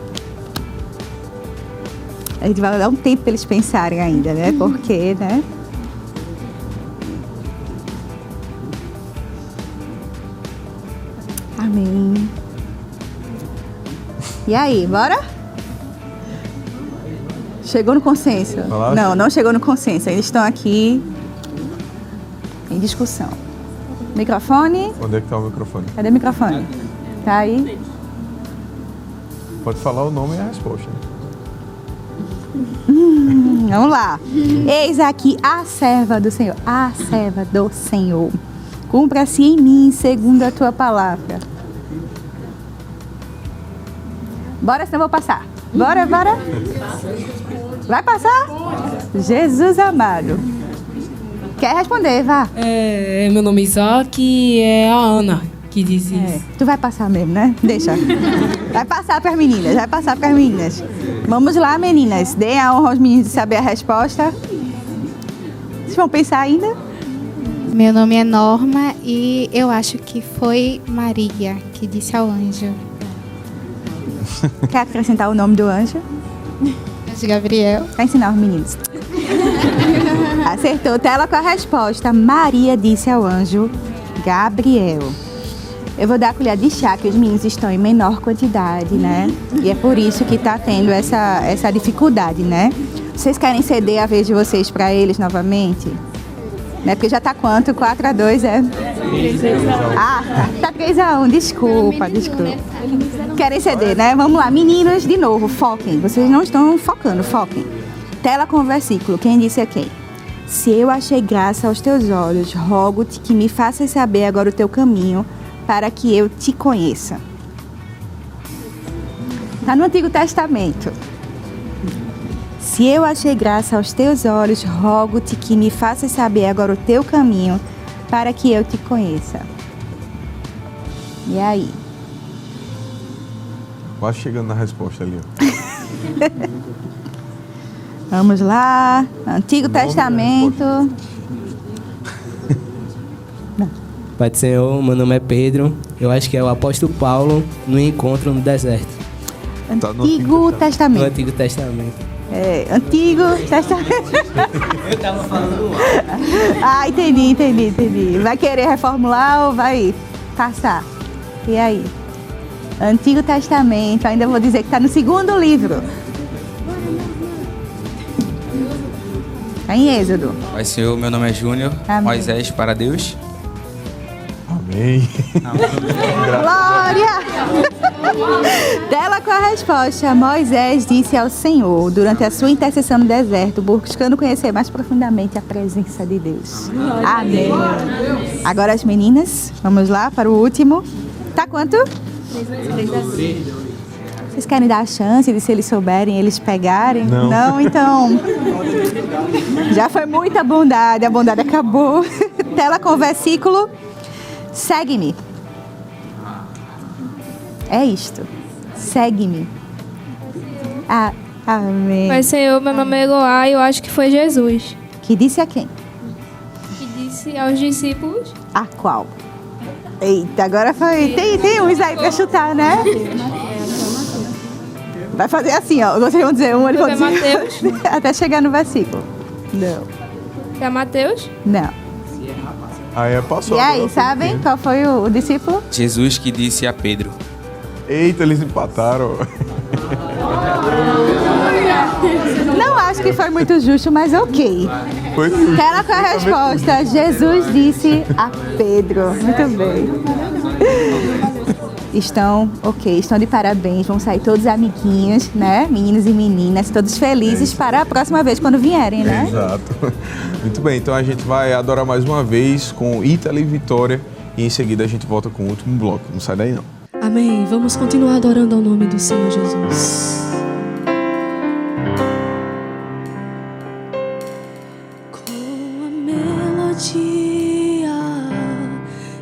A gente vai dar um tempo para eles pensarem ainda, né? Porque, né? Amém. E aí, bora? Chegou no consenso? Não chegou no consenso. Eles estão aqui em discussão. Microfone? Onde é que está o microfone? Cadê o microfone? Tá aí? Pode falar o nome e a resposta. Vamos lá. Eis aqui a serva do Senhor. A serva do Senhor. Cumpra-se em mim segundo a tua palavra. Bora, senão eu vou passar. Bora. Vai passar? Jesus amado. Quer responder, vá. Meu nome é Isaac e é a Ana que diz isso. Tu vai passar mesmo, né? Deixa. Vai passar para as meninas. Vamos lá, meninas. Deem a honra aos meninos de saber a resposta. Vocês vão pensar ainda? Meu nome é Norma e eu acho que foi Maria que disse ao anjo. Quer acrescentar o nome do anjo? Anjo Gabriel. Para ensinar os meninos. Acertou. Tela com a resposta. Maria disse ao anjo Gabriel. Eu vou dar a colher de chá, que os meninos estão em menor quantidade, né? E é por isso que está tendo essa dificuldade, né? Vocês querem ceder a vez de vocês para eles novamente? Né? Porque já está quanto? 4-2, é? 3-1. Ah, tá 3-1. Desculpa. Querem ceder, né? Vamos lá, meninos, de novo, foquem. Vocês não estão focando, foquem. Tela com o versículo. Quem disse a quem? Se eu achei graça aos teus olhos, rogo-te que me faças saber agora o teu caminho, para que eu te conheça. Está no Antigo Testamento. Se eu achei graça aos teus olhos, rogo-te que me faças saber agora o teu caminho, para que eu te conheça. E aí? Quase chegando na resposta ali. Vamos lá. Antigo Testamento. Pai do Senhor, meu nome é Pedro. Eu acho que é o apóstolo Paulo no encontro no deserto. Antigo Testamento. No Antigo Testamento. Antigo Testamento. Eu tava falando mal. Ah, entendi. Vai querer reformular ou vai passar? E aí? Antigo Testamento. Ainda vou dizer que está no segundo livro. Está em Êxodo. Pai do Senhor, meu nome é Júnior. Amém. Moisés para Deus. Amém. Glória! Tela com a resposta. Moisés disse ao Senhor, durante a sua intercessão no deserto, buscando conhecer mais profundamente a presença de Deus. Amém. Agora as meninas, vamos lá para o último. Tá quanto? 3-3. Vocês querem dar a chance de, se eles souberem, eles pegarem? Não, então. Já foi muita bondade, a bondade acabou. Tela com o versículo. Segue-me. É isto. Segue-me. Amém. Mas, Senhor, meu nome é Eloá e eu acho que foi Jesus. Que disse a quem? Que disse aos discípulos. A qual? Eita, agora foi. Tem uns aí pra chutar, né? Vai fazer assim, ó. Vocês vão dizer um, ele vai dizer Mateus. até chegar no versículo. Não. É Mateus? Não. Aí passou. E aí, sabem qual foi o discípulo? Jesus que disse a Pedro. Eita, eles empataram. Não acho que foi muito justo, mas ok. Foi justo. Aquela com a resposta. Jesus disse a Pedro. Muito bem. Estão de parabéns. Vão sair todos amiguinhos, né? Meninos e meninas, todos felizes para a próxima vez quando vierem, né? Exato. Muito bem, então a gente vai adorar mais uma vez com Ítala e Vitória e em seguida a gente volta com o último bloco. Não sai daí não. Amém. Vamos continuar adorando ao nome do Senhor Jesus. Com a melodia,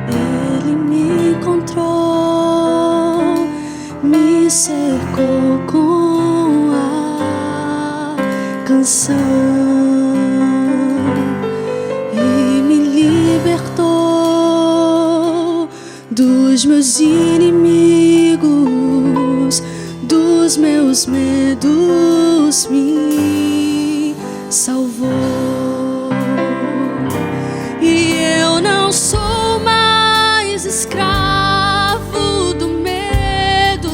ele me encontrou, me cercou com a canção e me libertou dos meus inimigos, dos meus medos, me salvou. E eu não sou mais escravo do medo,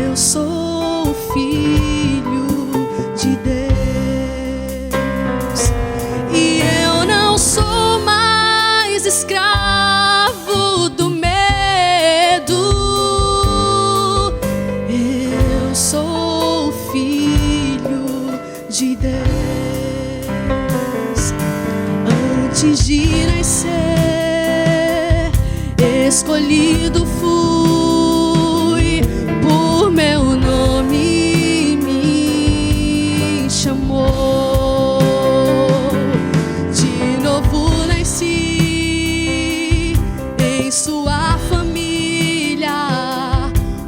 eu sou filho de Deus. E eu não sou mais escravo do medo, eu sou filho de Deus. Antes de nascer, escolhido fui, por meu nome me chamou. De novo nasci em sua família,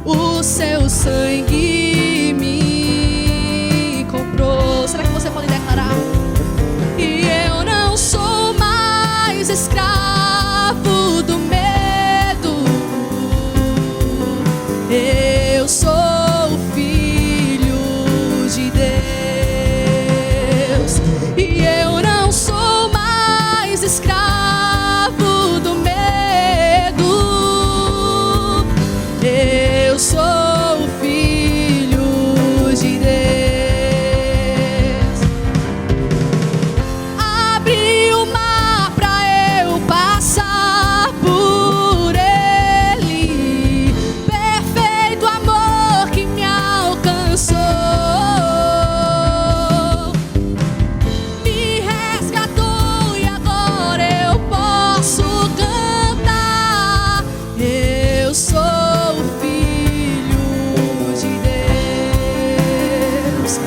o seu sangue me comprou. Será que você pode declarar? E eu não sou mais escravo do medo, eu sou filho de Deus. E eu não sou mais escravo do medo, eu sou filho de Deus. Abri o mar pra eu passar por ele, perfeito amor que me alcançou, me resgatou e agora eu posso cantar. Eu sou filho de Deus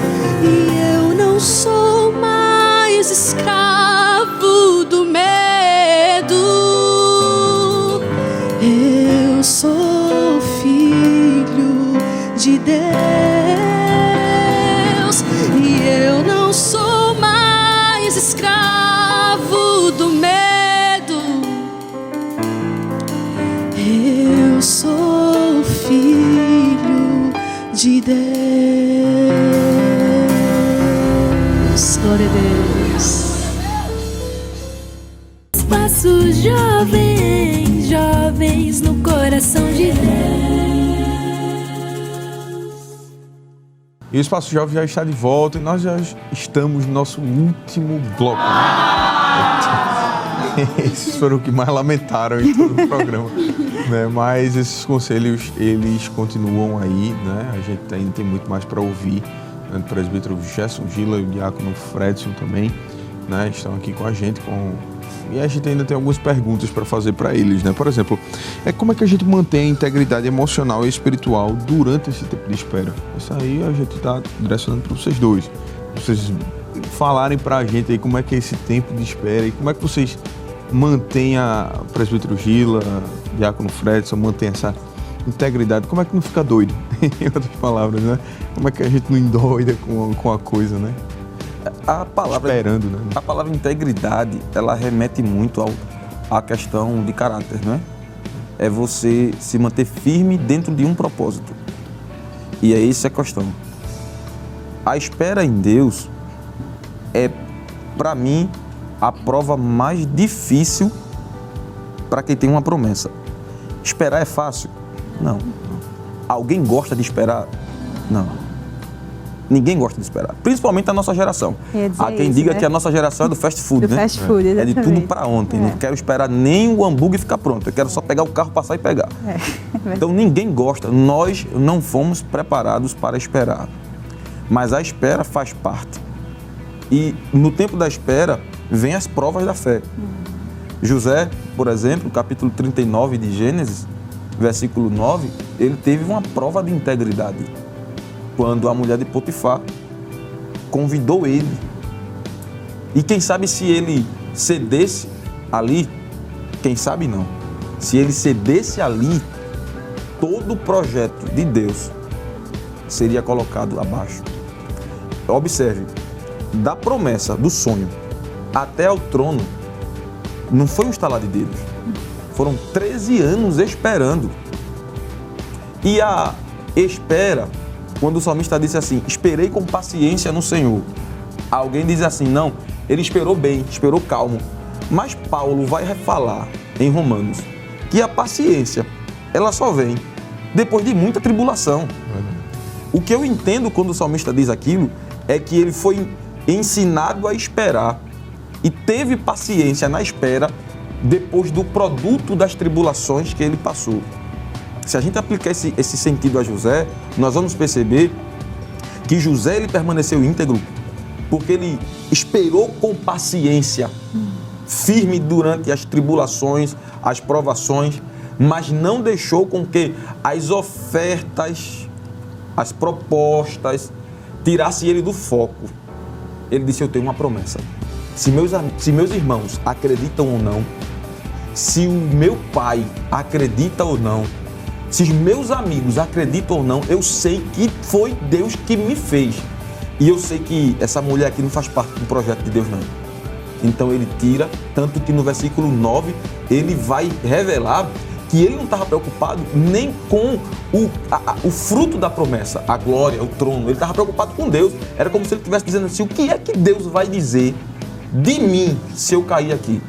e eu não sou mais escravo do medo, eu sou filho de Deus. E eu não sou mais escravo do medo, eu sou filho de Deus. Glória a Deus. Espaço jovem, jovens no coração de Deus. E o Espaço Jovem já está de volta e nós já estamos no nosso último bloco. Esses foram o que mais lamentaram em todo o programa, né? Mas esses conselhos, eles continuam aí, né? A gente ainda tem muito mais para ouvir, né? O presbítero Gerson Gila e o diácono Fredson também, né? Estão aqui com a gente, e a gente ainda tem algumas perguntas para fazer para eles, né? Por exemplo, como é que a gente mantém a integridade emocional e espiritual durante esse tempo de espera? Isso aí a gente está direcionando para vocês dois. Vocês falarem para a gente aí como é que é esse tempo de espera e como é que vocês mantêm, a presbítero Gila, diácono Fredson, mantém integridade, como é que não fica doido? Em outras palavras, né? Como é que a gente não endoida com a coisa, né? A palavra, esperando, né? A palavra integridade, ela remete muito à questão de caráter, né? É você se manter firme dentro de um propósito. E é essa a questão. A espera em Deus é, para mim, a prova mais difícil para quem tem uma promessa. Esperar é fácil? Não. Alguém gosta de esperar? Não. Ninguém gosta de esperar, principalmente a nossa geração. Há quem diga que a nossa geração é do fast food, né? Fast food, é de tudo para ontem. Não quero esperar nem o hambúrguer ficar pronto. Eu quero só pegar o carro, passar e pegar. Então ninguém gosta. Nós não fomos preparados para esperar. Mas a espera faz parte. E no tempo da espera, vem as provas da fé. José, por exemplo, capítulo 39 de Gênesis, versículo 9, ele teve uma prova de integridade. Quando a mulher de Potifar convidou ele. E quem sabe se ele cedesse ali, quem sabe não. Se ele cedesse ali, todo o projeto de Deus seria colocado abaixo. Observe, da promessa, do sonho, até ao trono, não foi um estalar de dedos. Foram 13 anos esperando. E a espera, quando o salmista disse assim, esperei com paciência no Senhor. Alguém diz assim, não, ele esperou bem, esperou calmo. Mas Paulo vai falar em Romanos que a paciência, ela só vem depois de muita tribulação. O que eu entendo quando o salmista diz aquilo é que ele foi ensinado a esperar e teve paciência na espera depois do produto das tribulações que ele passou. Se a gente aplicar esse sentido a José, nós vamos perceber que José ele permaneceu íntegro porque ele esperou com paciência, firme durante as tribulações, as provações, mas não deixou com que as ofertas, as propostas, tirassem ele do foco. Ele disse, eu tenho uma promessa. Se meus irmãos acreditam ou não, se o meu pai acredita ou não, se os meus amigos acreditam ou não, eu sei que foi Deus que me fez. E eu sei que essa mulher aqui não faz parte do projeto de Deus, não. Então ele tira, tanto que no versículo 9, ele vai revelar que ele não estava preocupado nem com o fruto da promessa, a glória, o trono. Ele estava preocupado com Deus. Era como se ele estivesse dizendo assim, o que é que Deus vai dizer de mim se eu cair aqui?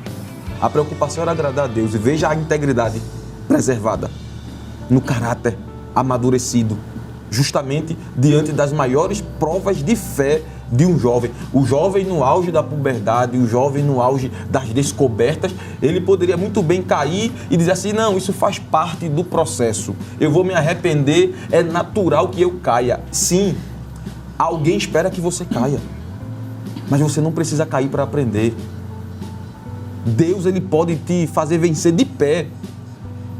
A preocupação era agradar a Deus. E veja a integridade preservada no caráter amadurecido, justamente diante das maiores provas de fé de um jovem. O jovem no auge da puberdade, o jovem no auge das descobertas, ele poderia muito bem cair e dizer assim, não, isso faz parte do processo, eu vou me arrepender, é natural que eu caia. Sim, alguém espera que você caia, mas você não precisa cair para aprender. Deus, ele pode te fazer vencer de pé.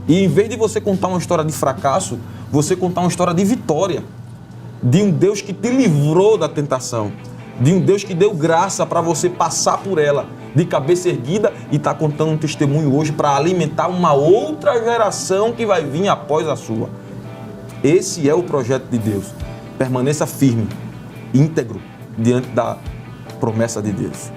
E em vez de você contar uma história de fracasso, você contar uma história de vitória. De um Deus que te livrou da tentação. De um Deus que deu graça para você passar por ela de cabeça erguida e está contando um testemunho hoje para alimentar uma outra geração que vai vir após a sua. Esse é o projeto de Deus. Permaneça firme, íntegro, diante da promessa de Deus.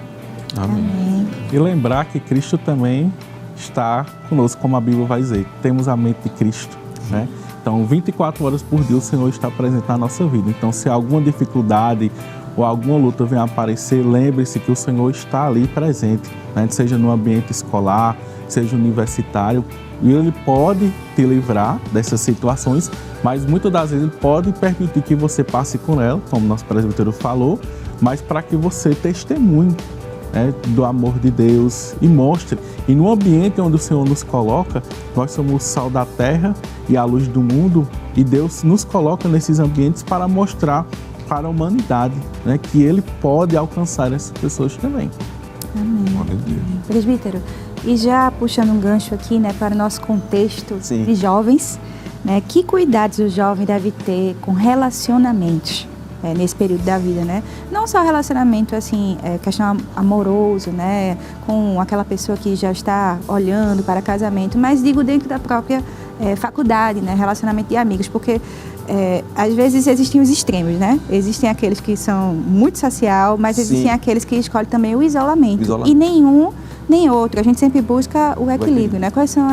Amém. E lembrar que Cristo também está conosco, como a Bíblia vai dizer. Temos a mente de Cristo, né? Então, 24 horas por dia o Senhor está presente na nossa vida. Então, se alguma dificuldade ou alguma luta venha aparecer, lembre-se que o Senhor está ali presente, né? Seja no ambiente escolar, seja universitário, e Ele pode te livrar dessas situações, mas muitas das vezes Ele pode permitir que você passe por ela, como nosso presbítero falou, mas para que você testemunhe, né, do amor de Deus e mostre. E no ambiente onde o Senhor nos coloca, nós somos o sal da terra e a luz do mundo, e Deus nos coloca nesses ambientes para mostrar para a humanidade, né, que Ele pode alcançar essas pessoas também. Amém. Presbítero, e já puxando um gancho aqui, né, para o nosso contexto Sim. de jovens, né, que cuidados o jovem deve ter com relacionamentos? Nesse período da vida, né? Não só relacionamento, assim, questão amoroso, né? Com aquela pessoa que já está olhando para casamento, mas digo dentro da própria faculdade, né? Relacionamento de amigos, porque às vezes existem os extremos, né? Existem aqueles que são muito social, mas existem aqueles que escolhem também o isolamento. E nenhum nem outro. A gente sempre busca o equilíbrio, né? Quais são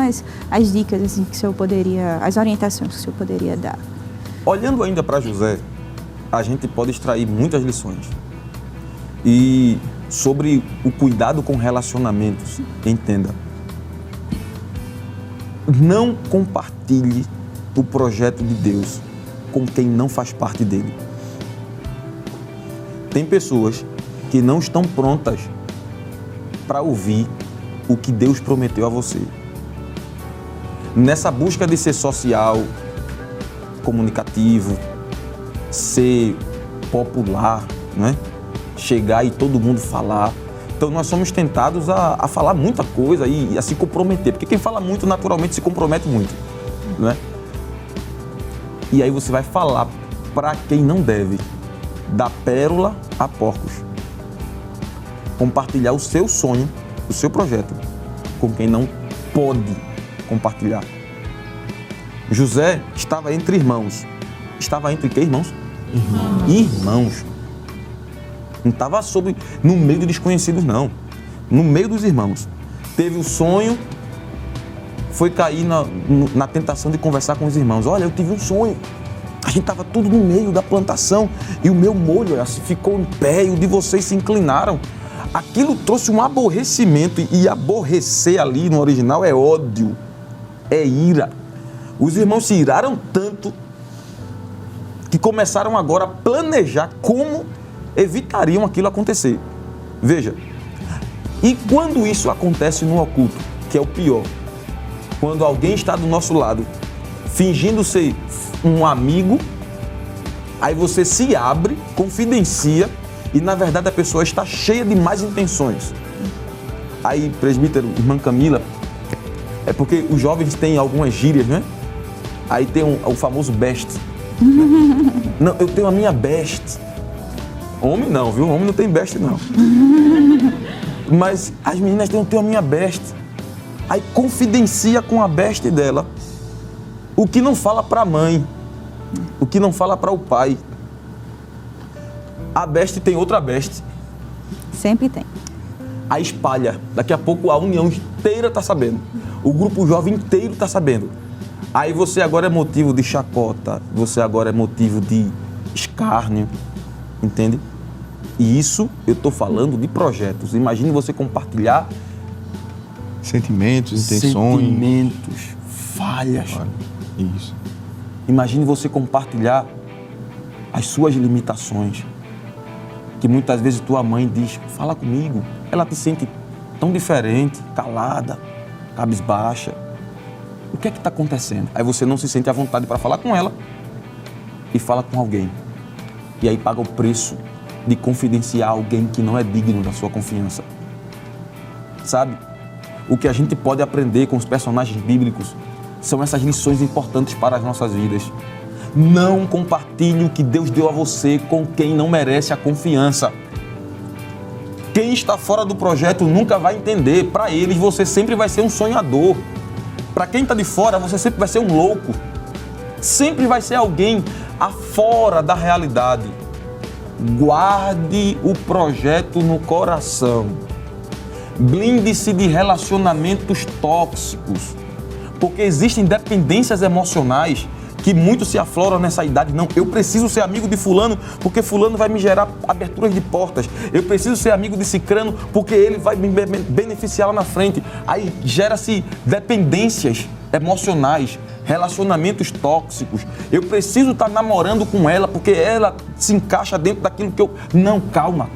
as dicas assim, que o senhor poderia, as orientações que o senhor poderia dar? Olhando ainda para José, a gente pode extrair muitas lições. E sobre o cuidado com relacionamentos, entenda. Não compartilhe o projeto de Deus com quem não faz parte dele. Tem pessoas que não estão prontas para ouvir o que Deus prometeu a você. Nessa busca de ser social, comunicativo, ser popular, né? Chegar e todo mundo falar. Então nós somos tentados a falar muita coisa e a se comprometer, porque quem fala muito naturalmente se compromete muito, né? E aí você vai falar para quem não deve, da pérola a porcos. Compartilhar o seu sonho, o seu projeto, com quem não pode compartilhar. José estava entre irmãos. Estava entre quê, irmãos? Irmãos. Não estava no meio de desconhecidos, não. No meio dos irmãos. Teve o sonho, foi cair na tentação de conversar com os irmãos. Olha, eu tive um sonho. A gente estava tudo no meio da plantação e o meu molho ficou em pé e o de vocês se inclinaram. Aquilo trouxe um aborrecimento, e aborrecer ali no original é ódio, é ira. Os irmãos se iraram tanto que começaram agora a planejar como evitariam aquilo acontecer. Veja, e quando isso acontece no oculto, que é o pior, quando alguém está do nosso lado, fingindo ser um amigo, aí você se abre, confidencia, e na verdade a pessoa está cheia de más intenções. Aí, presbítero, irmã Camila, é porque os jovens têm algumas gírias, né? Aí tem o famoso best. Né? Não, eu tenho a minha best. Homem não, viu? Homem não tem best, não. Mas as meninas têm a minha best. Aí confidencia com a best dela o que não fala para a mãe, o que não fala para o pai. A best tem outra best. Sempre tem. Aí espalha. Daqui a pouco a união inteira está sabendo. O grupo jovem inteiro está sabendo. Aí você agora é motivo de chacota, você agora é motivo de escárnio, entende? E isso eu estou falando de projetos. Imagine você compartilhar sentimentos, intenções. Sentimentos, falhas. Isso. Imagine você compartilhar as suas limitações. Que muitas vezes tua mãe diz, fala comigo. Ela te sente tão diferente, calada, cabisbaixa. O que é que está acontecendo? Aí você não se sente à vontade para falar com ela e fala com alguém. E aí paga o preço de confidenciar alguém que não é digno da sua confiança. Sabe? O que a gente pode aprender com os personagens bíblicos são essas lições importantes para as nossas vidas. Não compartilhe o que Deus deu a você com quem não merece a confiança. Quem está fora do projeto nunca vai entender. Para eles, você sempre vai ser um sonhador. Para quem está de fora, você sempre vai ser um louco. Sempre vai ser alguém afora da realidade. Guarde o projeto no coração. Blinde-se de relacionamentos tóxicos. Porque existem dependências emocionais que muito se afloram nessa idade. Não, eu preciso ser amigo de fulano porque fulano vai me gerar aberturas de portas. Eu preciso ser amigo de cicrano porque ele vai me beneficiar lá na frente. Aí gera-se dependências emocionais, relacionamentos tóxicos. Eu preciso estar namorando com ela porque ela se encaixa dentro daquilo que eu... Não, calma.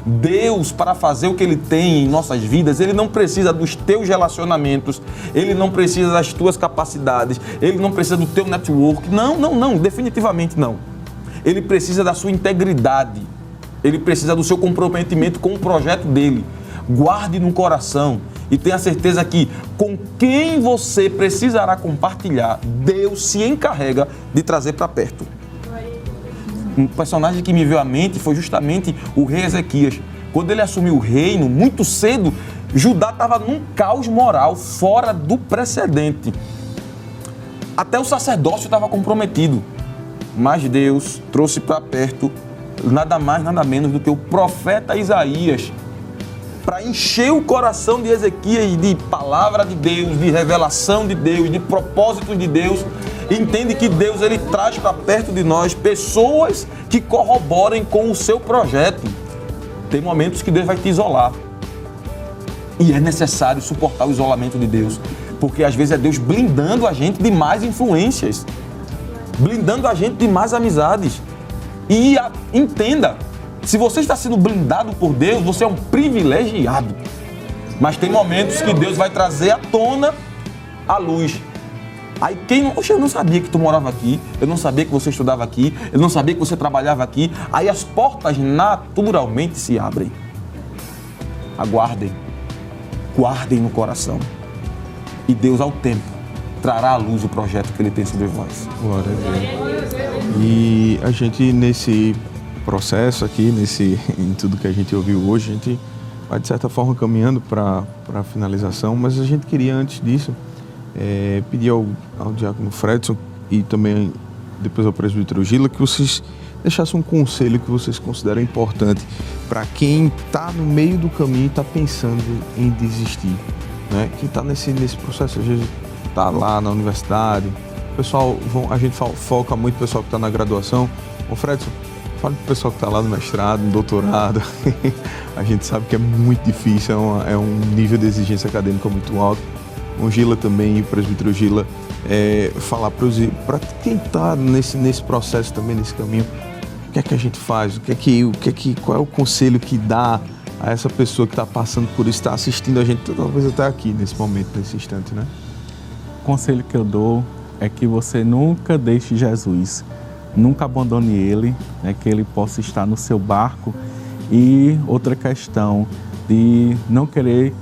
Deus, para fazer o que Ele tem em nossas vidas, Ele não precisa dos teus relacionamentos, Ele não precisa das tuas capacidades, Ele não precisa do teu network. Não, definitivamente não. Ele precisa da sua integridade, Ele precisa do seu comprometimento com o projeto dEle. Guarde no coração e tenha certeza que com quem você precisará compartilhar, Deus se encarrega de trazer para perto. Um personagem que me veio à mente foi justamente o rei Ezequias. Quando ele assumiu o reino, muito cedo, Judá estava num caos moral fora do precedente. Até o sacerdócio estava comprometido. Mas Deus trouxe para perto nada mais, nada menos do que o profeta Isaías, para encher o coração de Ezequias de palavra de Deus, de revelação de Deus, de propósitos de Deus. Entende que Deus, ele traz para perto de nós pessoas que corroborem com o seu projeto. Tem momentos que Deus vai te isolar. E é necessário suportar o isolamento de Deus, porque às vezes é Deus blindando a gente de mais influências, blindando a gente de mais amizades. E entenda, se você está sendo blindado por Deus, você é um privilegiado. Mas tem momentos que Deus vai trazer à tona a luz. Aí eu não sabia que tu morava aqui, eu não sabia que você estudava aqui, eu não sabia que você trabalhava aqui. Aí as portas naturalmente se abrem. Aguardem, guardem no coração. E Deus, ao tempo, trará à luz o projeto que Ele tem sobre vós. Glória a Deus. E a gente, nesse processo aqui, em tudo que a gente ouviu hoje, a gente vai, de certa forma, caminhando para a finalização, mas a gente queria, antes disso, pedir ao diácono Fredson e também depois ao presbítero Gila que vocês deixassem um conselho que vocês consideram importante para quem está no meio do caminho e está pensando em desistir, né? Quem está nesse processo, às vezes está lá na universidade, o pessoal, a gente foca muito no pessoal que está na graduação. Ô Fredson, fala para o pessoal que está lá no mestrado, no doutorado. A gente sabe que é muito difícil, é um nível de exigência acadêmica muito alto. O Gila também, o presbítero Gila, falar para quem está nesse processo também, nesse caminho, o que é que a gente faz, qual é o conselho que dá a essa pessoa que está passando por isso, está assistindo a gente, talvez até aqui, nesse momento, nesse instante, né? O conselho que eu dou é que você nunca deixe Jesus, nunca abandone Ele, né, que Ele possa estar no seu barco. E outra questão, de não querer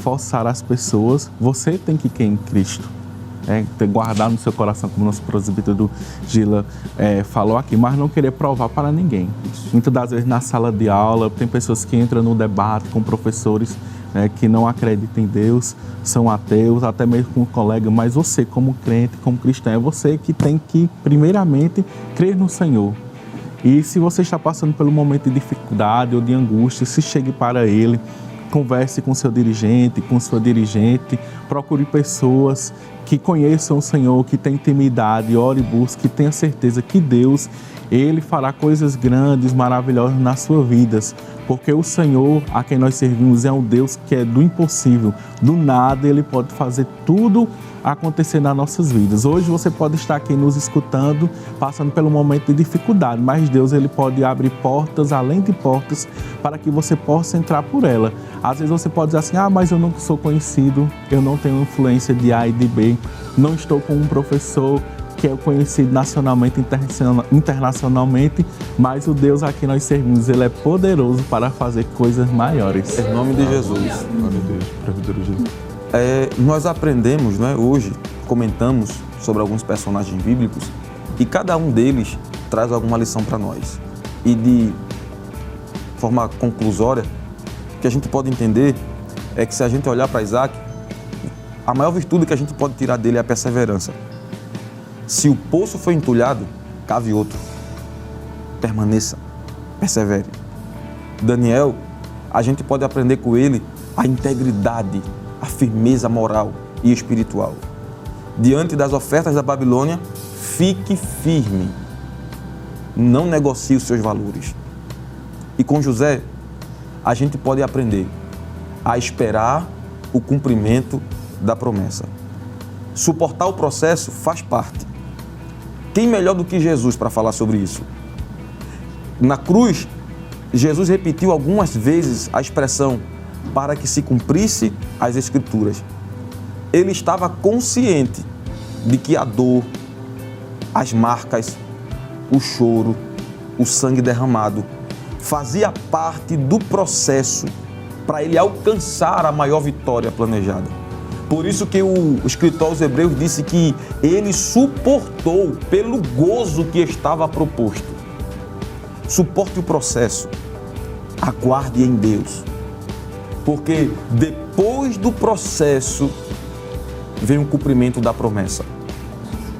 forçar as pessoas, você tem que crer em Cristo. Guardar no seu coração, como o nosso presbítero Gila falou aqui, mas não querer provar para ninguém. Muitas das vezes na sala de aula tem pessoas que entram no debate com professores que não acreditam em Deus, são ateus, até mesmo com um colega, mas você como crente, como cristão, é você que tem que primeiramente crer no Senhor. E se você está passando pelo momento de dificuldade ou de angústia, se chegue para Ele, converse com seu dirigente, com sua dirigente, procure pessoas que conheçam o Senhor, que tenham intimidade, ore e busque, que tenha certeza que Deus, Ele fará coisas grandes, maravilhosas nas suas vidas, porque o Senhor, a quem nós servimos, é um Deus que é do impossível, do nada Ele pode fazer tudo acontecer nas nossas vidas. Hoje você pode estar aqui nos escutando, passando pelo momento de dificuldade, mas Deus, Ele pode abrir portas, além de portas, para que você possa entrar por ela. Às vezes você pode dizer assim, mas eu não sou conhecido, eu não tenho influência de A e de B, não estou com um professor que é conhecido nacionalmente, internacionalmente, mas o Deus a quem nós servimos, Ele é poderoso para fazer coisas maiores. Em nome de Jesus. Glória a Deus, presbítero Gila. Nós aprendemos, hoje, comentamos sobre alguns personagens bíblicos e cada um deles traz alguma lição para nós. E de forma conclusória, o que a gente pode entender é que se a gente olhar para Isaac, a maior virtude que a gente pode tirar dele é a perseverança. Se o poço foi entulhado, cave outro. Permaneça, persevere. Daniel, a gente pode aprender com ele a integridade, a firmeza moral e espiritual. Diante das ofertas da Babilônia, fique firme. Não negocie os seus valores. E com José, a gente pode aprender a esperar o cumprimento da promessa. Suportar o processo faz parte. Quem melhor do que Jesus para falar sobre isso? Na cruz, Jesus repetiu algumas vezes a expressão para que se cumprisse as Escrituras. Ele estava consciente de que a dor, as marcas, o choro, o sangue derramado fazia parte do processo para ele alcançar a maior vitória planejada. Por isso que o escritor aos Hebreus disse que ele suportou pelo gozo que estava proposto. Suporte o processo, aguarde em Deus, porque depois do processo vem o cumprimento da promessa.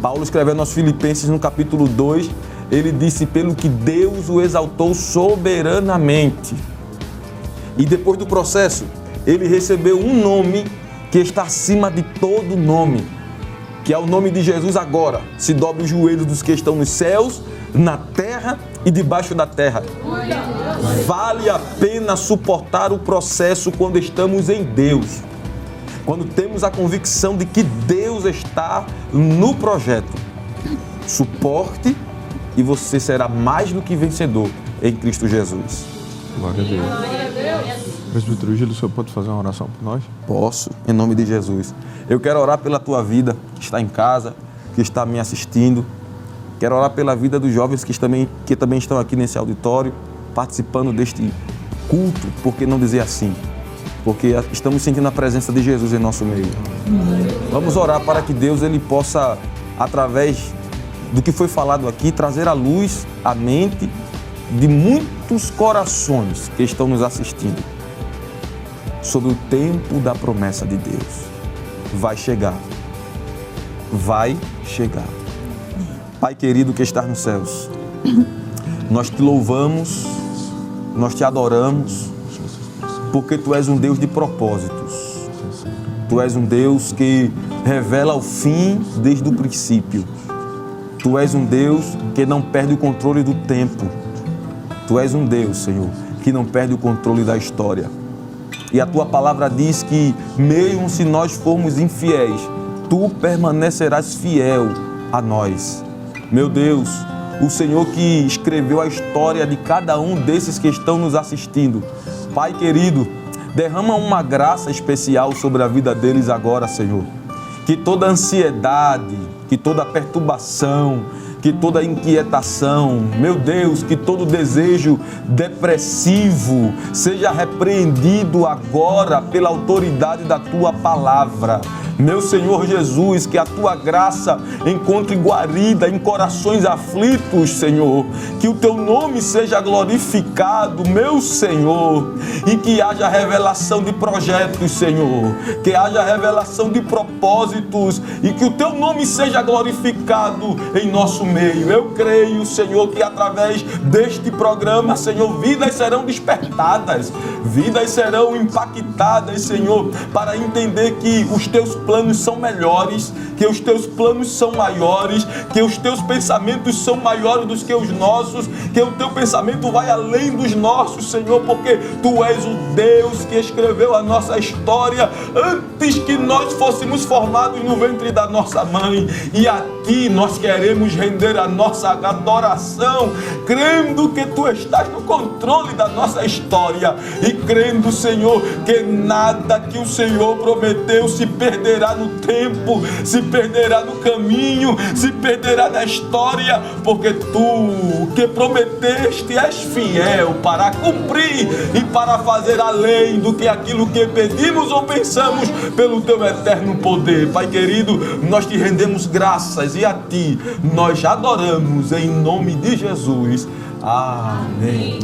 Paulo, escrevendo aos Filipenses no capítulo 2, ele disse: pelo que Deus o exaltou soberanamente. E depois do processo, ele recebeu um nome que está acima de todo nome, que é o nome de Jesus. Agora se dobre os joelhos dos que estão nos céus, na terra e debaixo da terra. Vale a pena suportar o processo quando estamos em Deus, quando temos a convicção de que Deus está no projeto. Suporte e você será mais do que vencedor em Cristo Jesus. Glória a Deus. Presbítero Gil, o senhor pode fazer uma oração por nós? Posso, em nome de Jesus. Eu quero orar pela tua vida, que está em casa, que está me assistindo. Quero orar pela vida dos jovens que também estão aqui nesse auditório, participando deste culto, por que não dizer assim? Porque estamos sentindo a presença de Jesus em nosso meio. Vamos orar para que Deus ele possa, através do que foi falado aqui, trazer à luz a mente de muitos corações que estão nos assistindo sobre o tempo da promessa de Deus. Vai chegar. Vai chegar. Pai querido que estás nos céus, nós te louvamos, nós te adoramos, porque Tu és um Deus de propósitos. Tu és um Deus que revela o fim desde o princípio. Tu és um Deus que não perde o controle do tempo. Tu és um Deus, Senhor, que não perde o controle da história. E a Tua palavra diz que, mesmo se nós formos infiéis, Tu permanecerás fiel a nós. Meu Deus, o Senhor que escreveu a história de cada um desses que estão nos assistindo. Pai querido, derrama uma graça especial sobre a vida deles agora, Senhor. Que toda ansiedade, que toda perturbação, que toda inquietação, meu Deus, que todo desejo depressivo seja repreendido agora pela autoridade da Tua palavra. Meu Senhor Jesus, que a Tua graça encontre guarida em corações aflitos, Senhor. Que o Teu nome seja glorificado, meu Senhor. E que haja revelação de projetos, Senhor. Que haja revelação de propósitos. E que o Teu nome seja glorificado em nosso meio. Eu creio, Senhor, que através deste programa, Senhor, vidas serão despertadas. Vidas serão impactadas, Senhor, para entender que os Teus planos são melhores, que os Teus planos são maiores, que os Teus pensamentos são maiores do que os nossos, que o Teu pensamento vai além dos nossos, Senhor, porque Tu és o Deus que escreveu a nossa história antes que nós fôssemos formados no ventre da nossa mãe. E a Ti nós queremos render a nossa adoração, crendo que Tu estás no controle da nossa história e crendo, Senhor, que nada que o Senhor prometeu se perderá no tempo, se perderá no caminho, se perderá na história, porque Tu que prometeste és fiel para cumprir e para fazer além do que aquilo que pedimos ou pensamos pelo Teu eterno poder. Pai querido, nós Te rendemos graças e a Ti nós adoramos em nome de Jesus. Amém.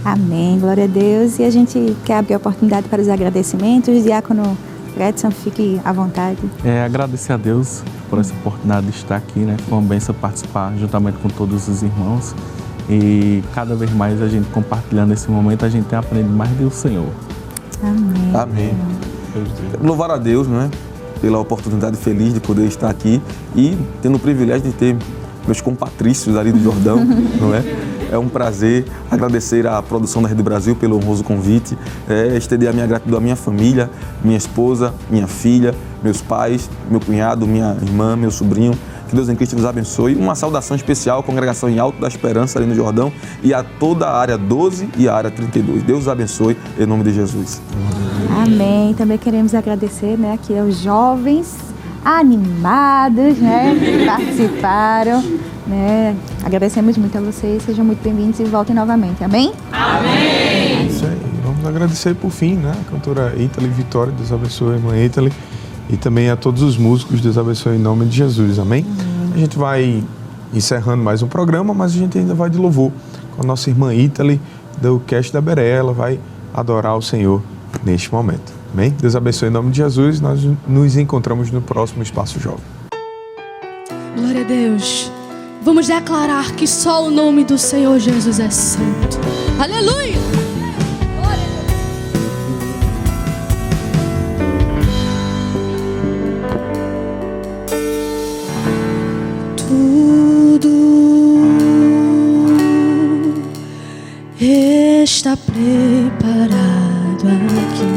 Amém, glória a Deus. E a gente quer abrir a oportunidade para os agradecimentos. Diácono Fredson, fique à vontade. Agradecer a Deus por essa oportunidade de estar aqui, né? Foi uma bênção participar juntamente com todos os irmãos. E cada vez mais a gente compartilhando esse momento, a gente tem aprendido mais do Senhor. Amém. Amém. Louvar a Deus, não é? Pela oportunidade feliz de poder estar aqui e tendo o privilégio de ter meus compatrícios ali do Jordão, não é? É um prazer agradecer à produção da Rede Brasil pelo honroso convite, estender a minha gratidão à minha família, minha esposa, minha filha, meus pais, meu cunhado, minha irmã, meu sobrinho. Que Deus em Cristo vos abençoe. Uma saudação especial à congregação em Alto da Esperança ali no Jordão e a toda a área 12 e a área 32. Deus os abençoe em nome de Jesus. Amém. Também queremos agradecer, né, aqui aos jovens animados, né, que participaram, né. Agradecemos muito a vocês, sejam muito bem-vindos e voltem novamente. Amém? Amém! Isso aí. Vamos agradecer por fim, né, a cantora Ítali Vitória, Deus abençoe a irmã Ítali, e também a todos os músicos, Deus abençoe em nome de Jesus. Amém? A gente vai encerrando mais um programa, mas a gente ainda vai de louvor com a nossa irmã Ítali, do Cast da Beré. Ela vai adorar o Senhor neste momento. Amém? Deus abençoe em nome de Jesus. Nós nos encontramos no próximo Espaço Jovem. Glória a Deus. Vamos declarar que só o nome do Senhor Jesus é santo. Aleluia! Está preparado aqui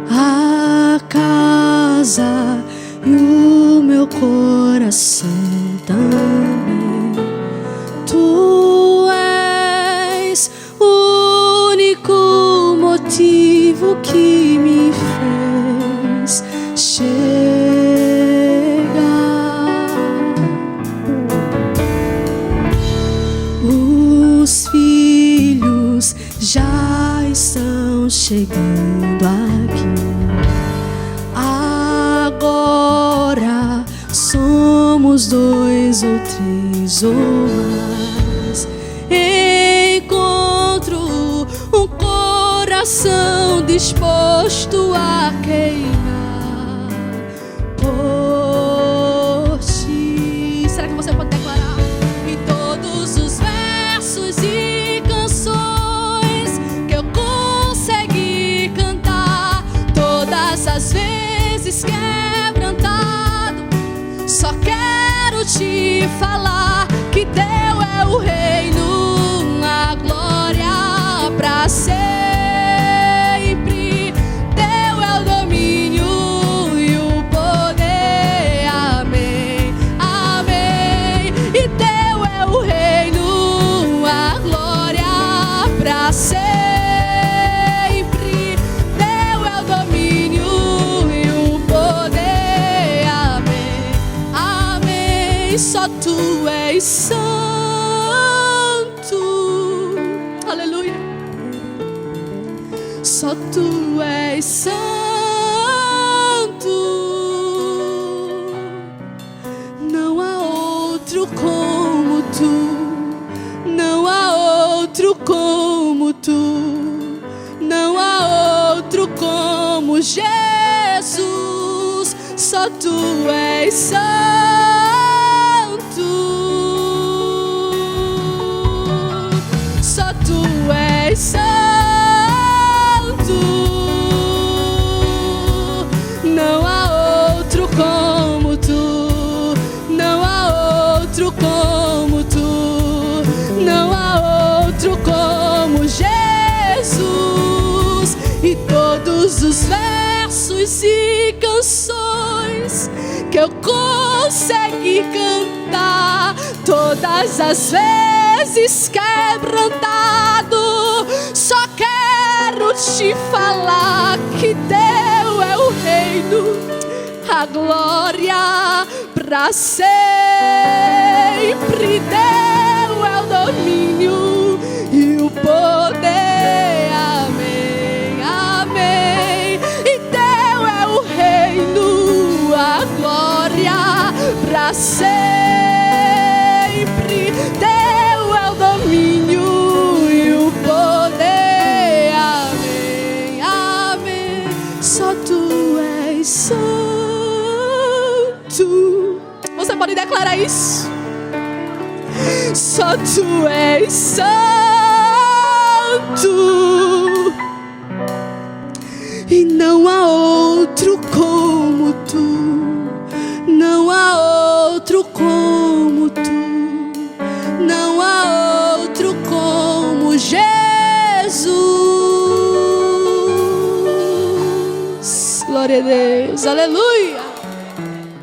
a casa e o meu coração também. Tu és o único motivo que me fez chegar. Os filhos já estão chegando aqui. Agora somos 2 ou 3 ou mais. Encontro um coração disposto a queimar por ti. Será que você pode declarar? E todos os versos e canções que eu consegui cantar, todas as vezes quebrantado, só quero te falar que teu é o reino, a glória pra sempre. Teu é o domínio e o poder. Amém, amém. E teu é o reino, a glória pra sempre. Teu é o domínio e o poder. Amém, amém. Só tu és santo. Aleluia. Só tu és santo. Não há outro como tu. Não há outro como tu. Não há outro como Jesus. Só tu és santo. Só tu és santo. Não há outro como tu. Não há outro como tu. Não há outro como Jesus. E todos os versos e canções que eu consegui cantar, todas as vezes quebrantado, só quero te falar que teu é o reino, a glória pra sempre. Teu é o domínio e o poder. Amém, amém. E teu é o reino, a glória pra sempre. Teu é o domínio e o poder. Amém, amém. Só tu és santo. Você pode declarar isso? Só tu és santo. E não há outro como tu. Não há outro como tu. Não há outro como Jesus. Glória a Deus. Aleluia.